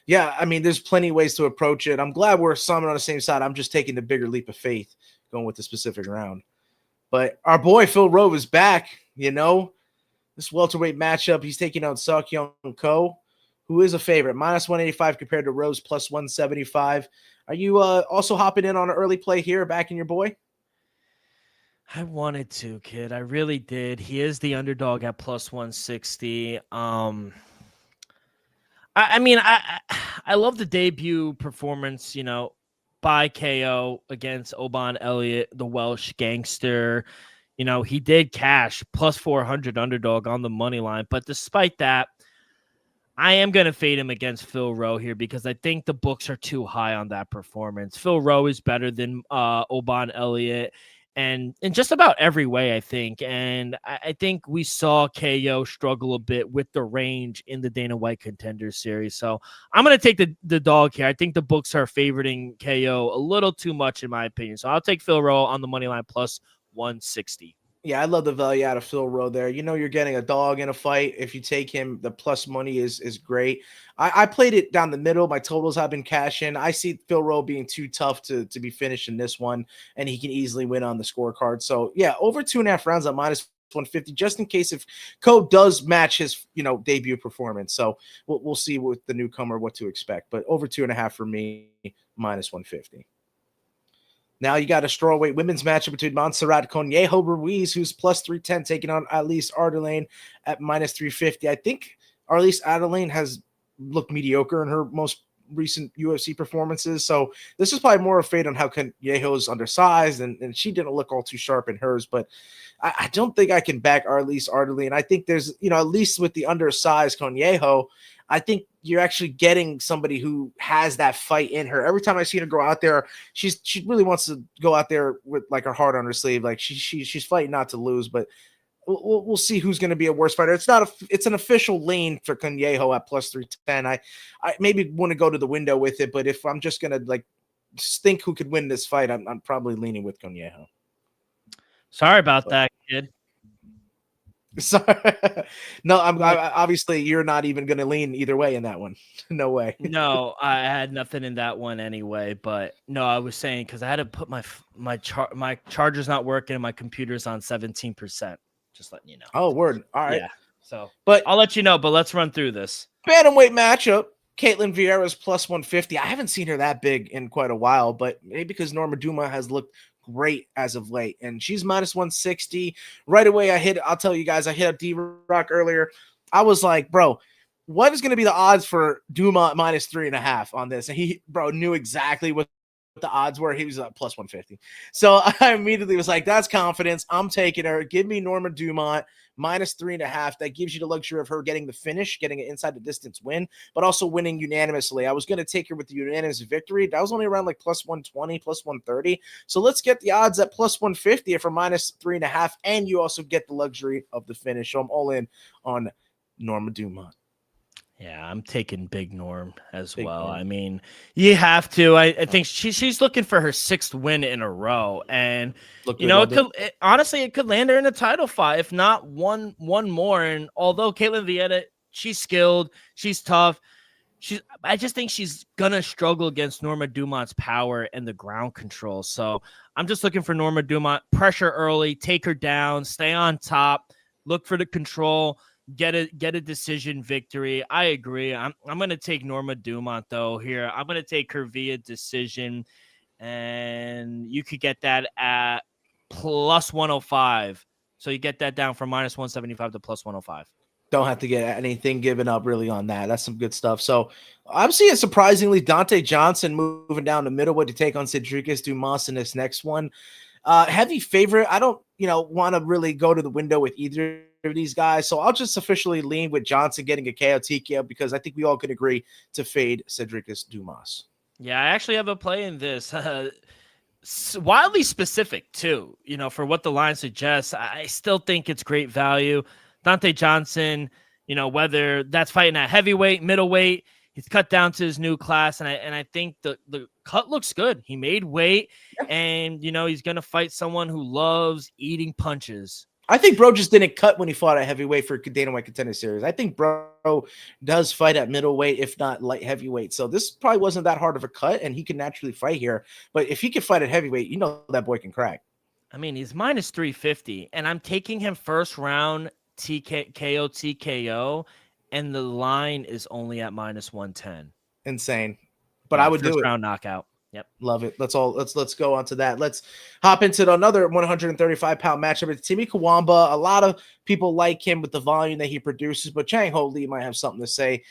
yeah, I mean, there's plenty of ways to approach it. I'm glad we're somewhat on the same side. I'm just taking the bigger leap of faith going with the specific round. But our boy Phil Rowe is back, This welterweight matchup, he's taking on Seok-Young Ko, who is a favorite, -185 compared to Rose +175. Are you also hopping in on an early play here, backing your boy? I wanted to, kid. I really did. He is the underdog at +160. I love the debut performance, by KO against Oban Elliott, the Welsh gangster. he did cash plus 400 underdog on the money line. But despite that, I am going to fade him against Phil Rowe here because I think the books are too high on that performance. Phil Rowe is better than Oban Elliott and in just about every way, I think. And I think we saw KO struggle a bit with the range in the Dana White Contenders series. So I'm going to take the dog here. I think the books are favoriting KO a little too much in my opinion. So I'll take Phil Rowe on the money line plus 160. Yeah, I love the value out of Phil Rowe there. You're getting a dog in a fight. If you take him, the plus money is great. I played it down the middle. My totals have been cashing. I see Phil Rowe being too tough to be finished in this one, and he can easily win on the scorecard. So, yeah, over 2.5 rounds at minus 150, just in case if Code does match his, debut performance. So we'll see with the newcomer what to expect. But over 2.5 for me, minus 150. Now you got a strawweight women's matchup between Montserrat Conejo Ruiz, who's plus 310, taking on Elise Ardelane at minus 350. I think Elise Ardelane has looked mediocre in her most recent UFC performances. So this is probably more a fade on how Conejo's undersized, and she didn't look all too sharp in hers. But I don't think I can back Elise Ardelane. I think there's, at least with the undersized Conejo, I think you're actually getting somebody who has that fight in her. Every time I see her go out there, she really wants to go out there with like her heart on her sleeve. Like she's fighting not to lose, but we'll see who's going to be a worse fighter. It's an official lean for Conejo at plus 310. I maybe want to go to the window with it, but if I'm just going to like think who could win this fight, I'm probably leaning with Conejo. Sorry about that, kid. Sorry. No, obviously you're not even going to lean either way in that one. No way. No, I had nothing in that one anyway. But no, I was saying because I had to put my charger's not working and my computer's on 17%. Just letting you know. Oh, word. All right. Yeah. So, but I'll let you know. But let's run through this bantamweight matchup. Caitlin Vieira's plus 150. I haven't seen her that big in quite a while, but maybe because Norma Duma has looked great as of late, and she's minus 160 right away. I'll tell you guys, I hit up D-Rock earlier. I was like, bro, what is going to be the odds for Duma minus 3.5 on this? And he knew exactly what the odds were. He was plus 150. So I immediately was like, that's confidence. I'm taking her. Give me Norma Dumont minus 3.5. That gives you the luxury of her getting the finish, getting an inside the distance win, but also winning unanimously. I was going to take her with the unanimous victory. That was only around like plus 120, plus 130. So let's get the odds at plus 150 for minus 3.5. And you also get the luxury of the finish. So I'm all in on Norma Dumont. Yeah, I'm taking Big Norm as well. I mean, you have to. I think she's looking for her 6th win in a row, and honestly, it could land her in a title fight, if not one more. And although Caitlin Vieira, she's skilled, she's tough. I just think she's gonna struggle against Norma Dumont's power and the ground control. So I'm just looking for Norma Dumont, pressure early, take her down, stay on top, look for the control. Get a decision victory. I agree. I'm going to take Norma Dumont though here. I'm going to take her via decision, and you could get that at plus 105. So you get that down from minus 175 to plus 105. Don't have to get anything given up really on that. That's some good stuff. So I'm seeing surprisingly Dante Johnson moving down the middleweight to take on Cedricus Dumas in this next one. Heavy favorite. I don't, want to really go to the window with either of these guys. So I'll just officially lean with Johnson getting a KO TKO because I think we all could agree to fade Cedricus Dumas. Yeah, I actually have a play in this. Wildly specific too, for what the line suggests. I still think it's great value. Dante Johnson, whether that's fighting at heavyweight, middleweight, he's cut down to his new class, and I think the cut looks good. He made weight, and he's gonna fight someone who loves eating punches. I think bro just didn't cut when he fought at heavyweight for Dana White Contender Series. I think bro does fight at middleweight, if not light heavyweight. So this probably wasn't that hard of a cut, and he can naturally fight here. But if he could fight at heavyweight, that boy can crack. I mean, he's minus 350, and I'm taking him first round TKO, and the line is only at minus 110. Insane. But I would do it. First round knockout. Yep. Love it. Let's go on to that. Let's hop into another 135-pound matchup. It's Timmy Kawamba. A lot of people like him with the volume that he produces, but Chang Ho Lee might have something to say.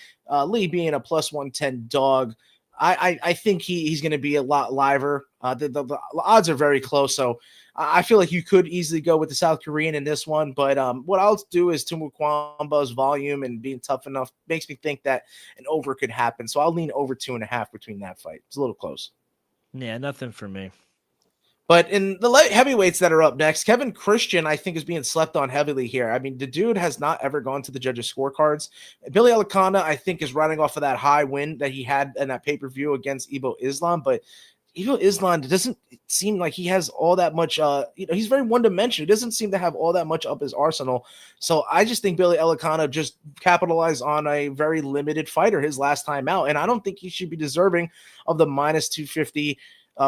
Lee being a plus 110 dog. I think he's going to be a lot liver. The odds are very close, so I feel like you could easily go with the South Korean in this one. But what I'll do is Tumukwamba's volume and being tough enough makes me think that an over could happen. So I'll lean over 2.5 between that fight. It's a little close. Yeah, nothing for me. But in the light heavyweights that are up next, Kevin Christian, I think, is being slept on heavily here. I mean, the dude has not ever gone to the judges' scorecards. Billy Alicana, I think, is running off of that high win that he had in that pay-per-view against Ivo Islam. But Ivo Islam doesn't seem like he has all that much. He's very one-dimensional. He doesn't seem to have all that much up his arsenal. So I just think Billy Alicana just capitalized on a very limited fighter his last time out. And I don't think he should be deserving of the minus 250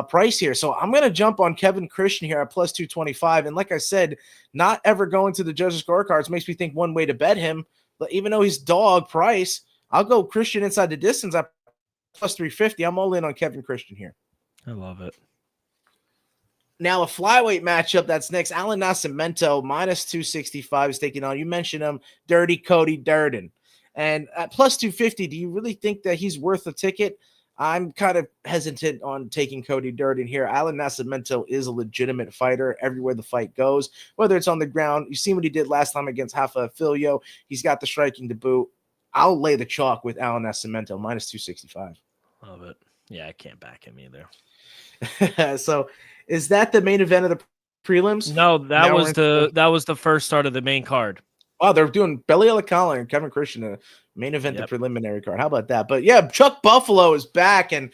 price here. So I'm going to jump on Kevin Christian here at plus 225. And like I said, not ever going to the judges' scorecards makes me think one way to bet him. But even though he's dog price, I'll go Christian inside the distance at plus 350. I'm all in on Kevin Christian here. I love it. Now a flyweight matchup that's next. Alan Nascimento minus 265 is taking on, you mentioned him, Dirty Cody Durden. And at plus 250, do you really think that he's worth a ticket? I'm kind of hesitant on taking Cody Durden here. Alan Nascimento is a legitimate fighter everywhere the fight goes, whether it's on the ground. You see what he did last time against Rafa Filho. He's got the striking to boot. I'll lay the chalk with Alan Nascimento, minus 265. Love it. Yeah, I can't back him either. So is that the main event of the prelims? No, that was the first start of the main card. Oh, they're doing Billy Alicana and Kevin Christian, main event, the preliminary card. How about that? But yeah, Chuck Buffalo is back. And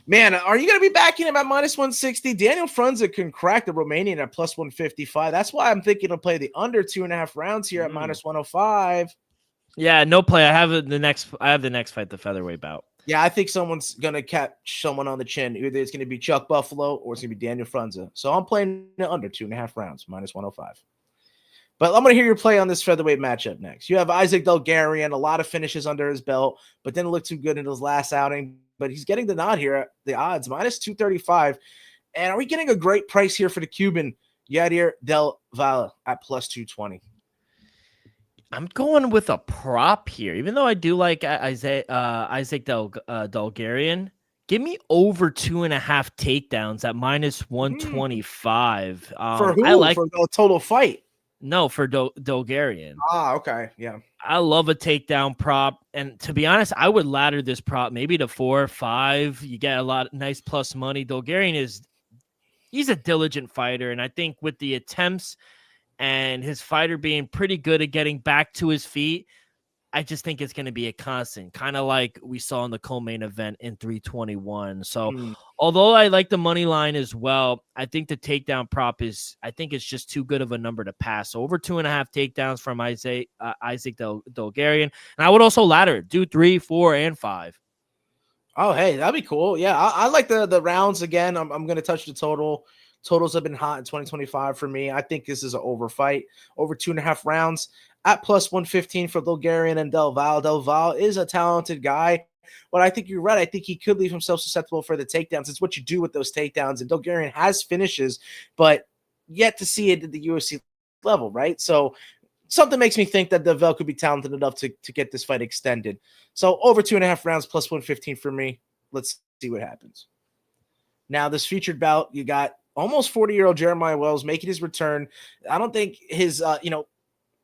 man, are you going to be backing him at minus 160? Daniel Frunze can crack the Romanian at plus 155. That's why I'm thinking to play the under 2.5 rounds here at minus 105. Yeah, no play. I have the next fight, the featherweight bout. Yeah, I think someone's going to catch someone on the chin. Either it's going to be Chuck Buffalo or it's going to be Daniel Frunze. So I'm playing the under 2.5 rounds, minus 105. But I'm going to hear your play on this featherweight matchup next. You have Isaac Delgarian, a lot of finishes under his belt, but didn't look too good in his last outing. But he's getting the nod here at the odds, minus 235. And are we getting a great price here for the Cuban, Yadir Del Valle, at plus 220? I'm going with a prop here, even though I do like Isaac Delgarian. Give me over 2.5 takedowns at minus 125. For who? For the total fight? No, for Delgarian. Ah, okay. Yeah. I love a takedown prop. And to be honest, I would ladder this prop maybe to 4 or 5. You get a lot of nice plus money. Delgarian he's a diligent fighter. And I think with the attempts and his fighter being pretty good at getting back to his feet, I just think it's going to be a constant, kind of like we saw in the co-main event in 321. So although I like the money line as well, I think the takedown prop it's just too good of a number to pass. So over 2.5 takedowns from Isaac Delgarian. And I would also ladder it, do 3, 4, and 5. Oh, hey, that'd be cool. Yeah, I like the rounds again. I'm going to touch the total. Totals have been hot in 2025 for me. I think this is an over fight, over 2.5 rounds. At plus 115 for Bulgarian and Del Valle. Del Valle is a talented guy, but I think you're right. I think he could leave himself susceptible for the takedowns. It's what you do with those takedowns, and Bulgarian has finishes, but yet to see it at the UFC level, right? So something makes me think that Del Valle could be talented enough to get this fight extended. So over 2.5 rounds, plus 115 for me. Let's see what happens. Now, this featured bout, you got almost 40-year-old Jeremiah Wells making his return. I don't think his,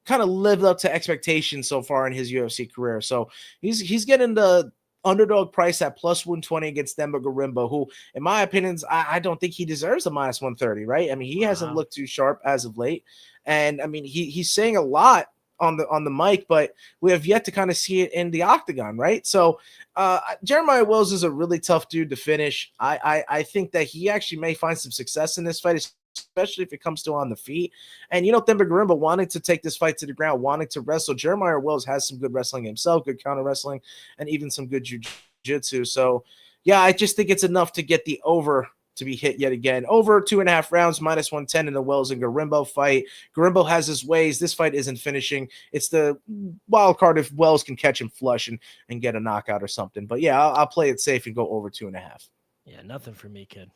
kind of lived up to expectations so far in his UFC career. So he's getting the underdog price at plus 120 against Demba Gorimbo, who, in my opinions, I don't think he deserves a minus 130, right? I mean, he hasn't looked too sharp as of late. And I mean, he's saying a lot on the mic, but we have yet to kind of see it in the octagon, right? So Jeremiah Wells is a really tough dude to finish. I think that he actually may find some success in this fight, especially if it comes to on the feet. And, Demba Gorimbo wanting to take this fight to the ground, wanting to wrestle. Jeremiah Wells has some good wrestling himself, good counter wrestling, and even some good jiu-jitsu. So, yeah, I just think it's enough to get the over to be hit yet again. Over 2.5 rounds, minus 110 in the Wells and Gorimbo fight. Gorimbo has his ways. This fight isn't finishing. It's the wild card if Wells can catch him flush and get a knockout or something. But, yeah, I'll play it safe and go over 2.5. Yeah, nothing for me, kid.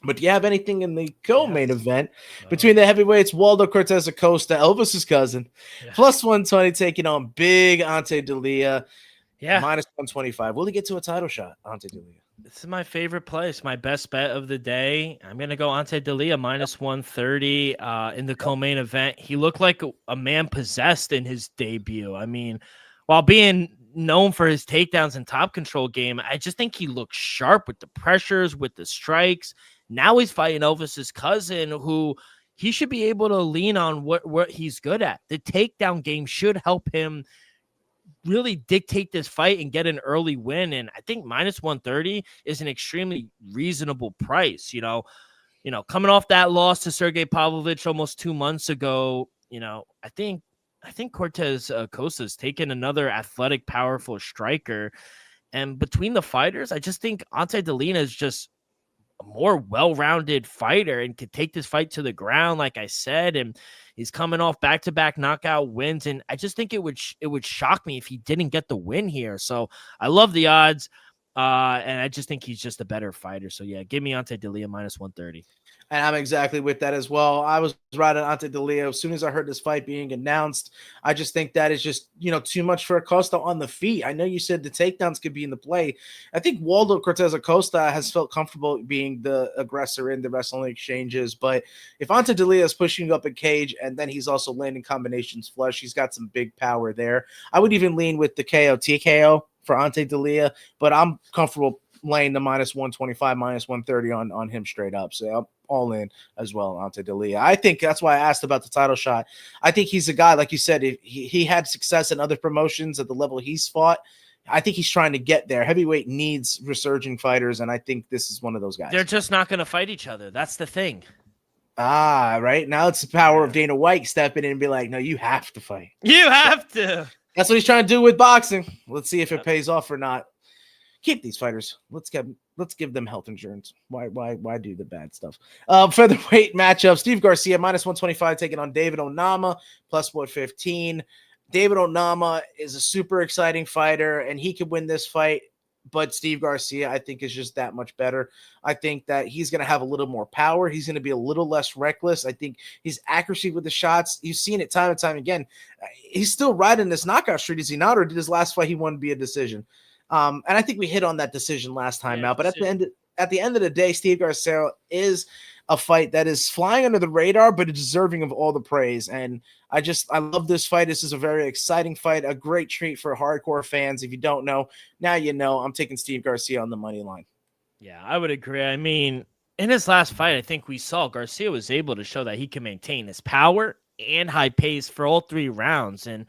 But do you have anything in the co-main event between the heavyweights, Waldo Cortez Acosta, Elvis's cousin, plus 120 taking on big Ante D'Elia? Yeah. Minus 125. Will he get to a title shot, Ante Delija? This is my favorite place. My best bet of the day. I'm going to go Ante Delija minus 130 in the co-main event. He looked like a man possessed in his debut. I mean, while being known for his takedowns and top control game, I just think he looked sharp with the pressures, with the strikes. Now he's fighting Elvis's cousin, who he should be able to lean on what he's good at. The takedown game should help him really dictate this fight and get an early win. And I think minus 130 is an extremely reasonable price. Coming off that loss to Sergey Pavlovich almost 2 months ago, I think Cortez Costa's taken another athletic, powerful striker. And between the fighters, I just think Ante Delija is just a more well-rounded fighter and could take this fight to the ground, like I said, and he's coming off back-to-back knockout wins, and I just think it would shock me if he didn't get the win here. So I love the odds, and I just think he's just a better fighter. So yeah, give me Ante Delija minus 130. And I'm exactly with that as well. I was right on Ante Delija. As soon as I heard this fight being announced, I just think that is just, too much for Acosta on the feet. I know you said the takedowns could be in the play. I think Waldo Cortez Acosta has felt comfortable being the aggressor in the wrestling exchanges. But if Ante Delija is pushing up a cage and then he's also landing combinations flush, he's got some big power there. I would even lean with the KO TKO for Ante Delija, but I'm comfortable laying the minus 125, minus 130 on him straight up. So I'm all in as well, Ante Delija. I think that's why I asked about the title shot. I think he's a guy, like you said, he had success in other promotions at the level he's fought. I think he's trying to get there. Heavyweight needs resurging fighters, and I think this is one of those guys. They're just not going to fight each other. That's the thing. Right? Now it's the power of Dana White stepping in and be like, no, you have to fight. You have to. That's what he's trying to do with boxing. Let's see if it pays off or not. Keep these fighters. Let's give them health insurance. Why do the bad stuff? Featherweight matchup: Steve Garcia minus 125 taking on David Onama plus 115. David Onama is a super exciting fighter, and he could win this fight. But Steve Garcia, I think, is just that much better. I think that he's going to have a little more power. He's going to be a little less reckless. I think his accuracy with the shots, you've seen it time and time again. He's still riding this knockout streak, is he not? Or did his last fight he won be a decision? And I think we hit on that decision last time out. But at the end of the day, Steve Garcia is a fight that is flying under the radar, but is deserving of all the praise. And I love this fight. This is a very exciting fight, a great treat for hardcore fans. If you don't know, now you know. I'm taking Steve Garcia on the money line. Yeah, I would agree. I mean, in his last fight, I think we saw Garcia was able to show that he can maintain his power and high pace for all 3 rounds. And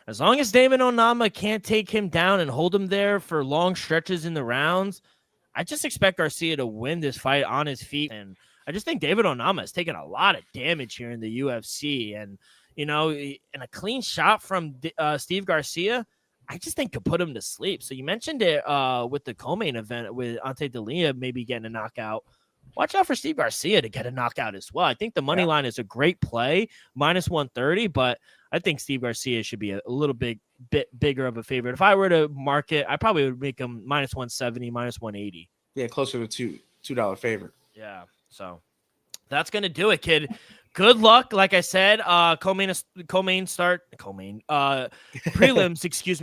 as long as David Onama can't take him down and hold him there for long stretches in the rounds, I just expect Garcia to win this fight on his feet. And I just think David Onama has taken a lot of damage here in the UFC. And, and a clean shot from Steve Garcia, I just think could put him to sleep. So you mentioned it with the co-main event with Ante Delija maybe getting a knockout. Watch out for Steve Garcia to get a knockout as well. I think the money line is a great play, minus 130, but I think Steve Garcia should be a little bit bigger of a favorite. If I were to mark it, I probably would make him minus 170, minus 180. Yeah, closer to $2 favorite. Yeah, so that's going to do it, kid. Good luck. Like I said, prelims,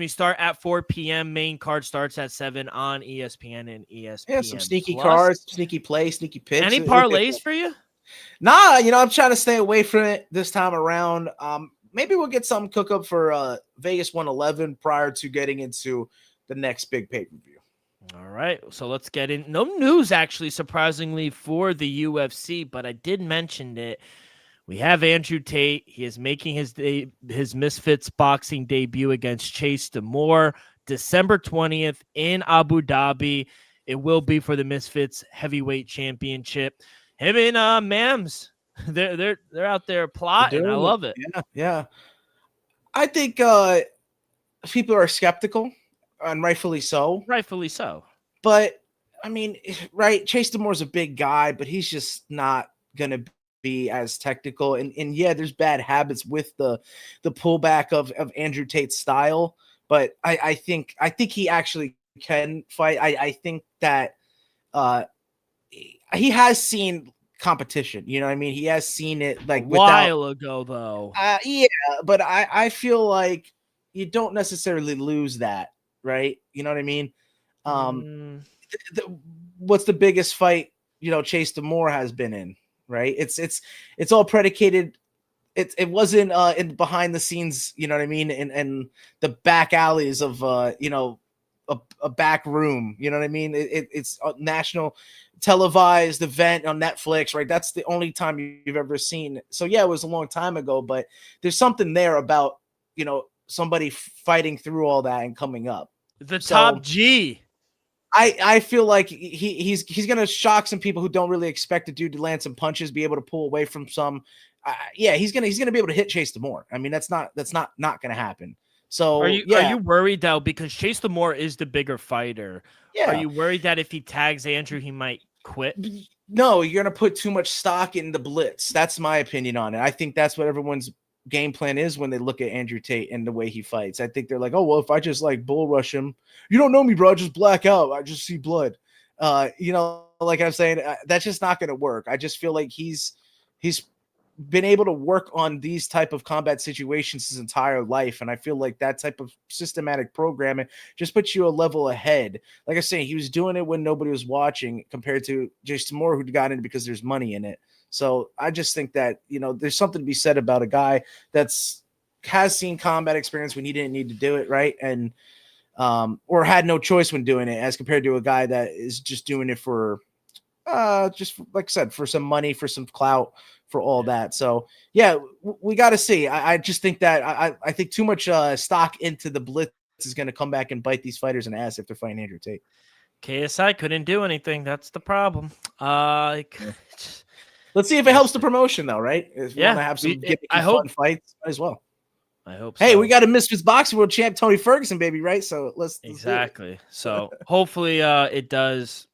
start at 4 p.m. Main card starts at 7 on ESPN and ESPN. Yeah, some sneaky cards, sneaky play, sneaky picks. Any parlays for you? Nah, I'm trying to stay away from it this time around. Maybe we'll get something cook up for Vegas 111 prior to getting into the next big pay-per-view. All right, so let's get in. No news, actually, surprisingly, for the UFC, but I did mention it. We have Andrew Tate. He is making his Misfits boxing debut against Chase Demore, December 20th in Abu Dhabi. It will be for the Misfits Heavyweight Championship. Him and Mams, they're out there plotting. I love it. Yeah. I think people are skeptical, and rightfully so. Rightfully so. But I mean, right? Chase Demore's a big guy, but he's just not gonna be as technical. And yeah, there's bad habits with the pullback of Andrew Tate's style. But I think he actually can fight. I think that he has seen competition. You know what I mean? He has seen it like a while ago, though. Yeah, but I feel like you don't necessarily lose that right? You know what I mean? What's the biggest fight, Chase Demore has been in, right? It's all predicated. It wasn't in behind the scenes, you know what I mean? And the back alleys of, a back room, you know what I mean? It's a national televised event on Netflix, right? That's the only time you've ever seen. So yeah, it was a long time ago, but there's something there about, somebody fighting through all that and coming up. The top G. I feel like he's gonna shock some people who don't really expect a dude to land some punches, be able to pull away from some. He's gonna be able to hit Chase Demore. I mean, that's not gonna happen. So are you worried though, because Chase Demore is the bigger fighter? Yeah. Are you worried that if he tags Andrew, he might quit? No, you're gonna put too much stock in the blitz. That's my opinion on it. I think that's what everyone's game plan is when they look at Andrew Tate and the way he fights. I think they're like, oh well, if I just like bull rush him, you don't know me, bro. I just black out. I just see blood. Like I'm saying, that's just not gonna work. I just feel like he's been able to work on these type of combat situations his entire life, and I feel like that type of systematic programming just puts you a level ahead. Like I say, he was doing it when nobody was watching, compared to Jason Moore, who got in because there's money in it. So I just think that, there's something to be said about a guy has seen combat experience when he didn't need to do it, right? And or had no choice when doing it, as compared to a guy that is just doing it for just like I said, for some money, for some clout, for all that. So yeah, we got to see. I just think that I think too much stock into the blitz is going to come back and bite these fighters in the ass if they're fighting Andrew Tate. KSI couldn't do anything. That's the problem. Let's see if it helps the promotion, though, right? If you want to have some fun fights as well. I hope. Hey, we got a Misfits boxing world champ, Tony Ferguson, baby, right? So let's exactly. So hopefully, it does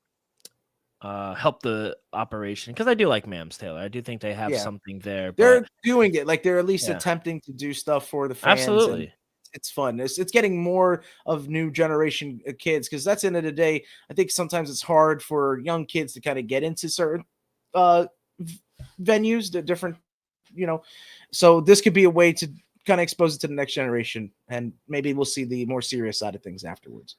help the operation, because I do like Mams Taylor. I do think they have something there. They're doing it, like they're at least attempting to do stuff for the fans. Absolutely. It's fun. It's getting more of new generation kids, because that's the end of the day. I think sometimes it's hard for young kids to kind of get into certain venues, the different, so this could be a way to kind of expose it to the next generation, and maybe we'll see the more serious side of things afterwards.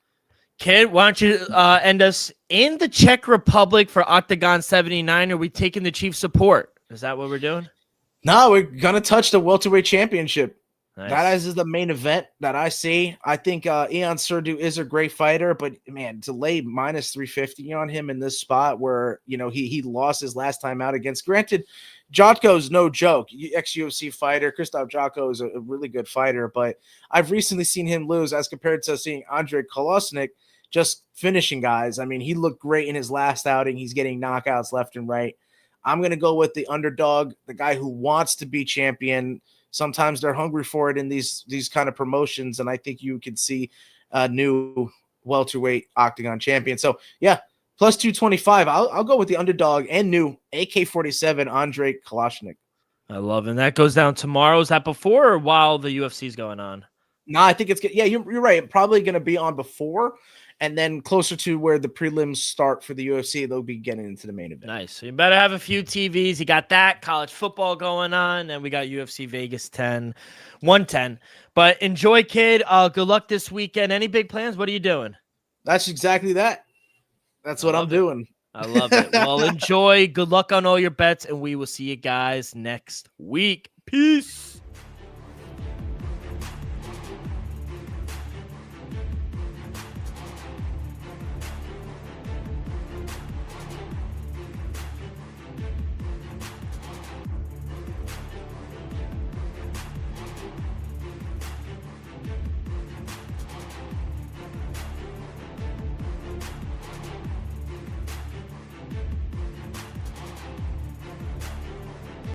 Kid, why don't you end us in the Czech Republic for Octagon 79? Are we taking the Chief support? Is that what we're doing? No, we're gonna touch the welterweight championship. Nice. That is the main event that I see. I think Ion Serdou is a great fighter, but man, to lay minus 350 on him in this spot where he lost his last time out against. Granted, Jotko's no joke, ex-UFC fighter. Krzysztof Jotko is a really good fighter, but I've recently seen him lose as compared to seeing Andrei Kolosnik just finishing guys. I mean, he looked great in his last outing. He's getting knockouts left and right. I'm gonna go with the underdog, the guy who wants to be champion. Sometimes they're hungry for it in these kind of promotions, and I think you could see a new welterweight Octagon champion. So yeah, plus 225. I'll go with the underdog and new AK-47 Andrei Kolosnik. I love it. And that goes down tomorrow. Is that before or while the UFC is going on? No, I think it's good. Yeah, you're right. Probably going to be on before, and then closer to where the prelims start for the UFC, they'll be getting into the main event. Nice. So you better have a few TVs. You got that college football going on, and we got UFC Vegas 110. But enjoy, kid. Good luck this weekend. Any big plans? What are you doing? That's exactly that. That's what I'm doing. I love it. Well, enjoy. Good luck on all your bets, and we will see you guys next week. Peace.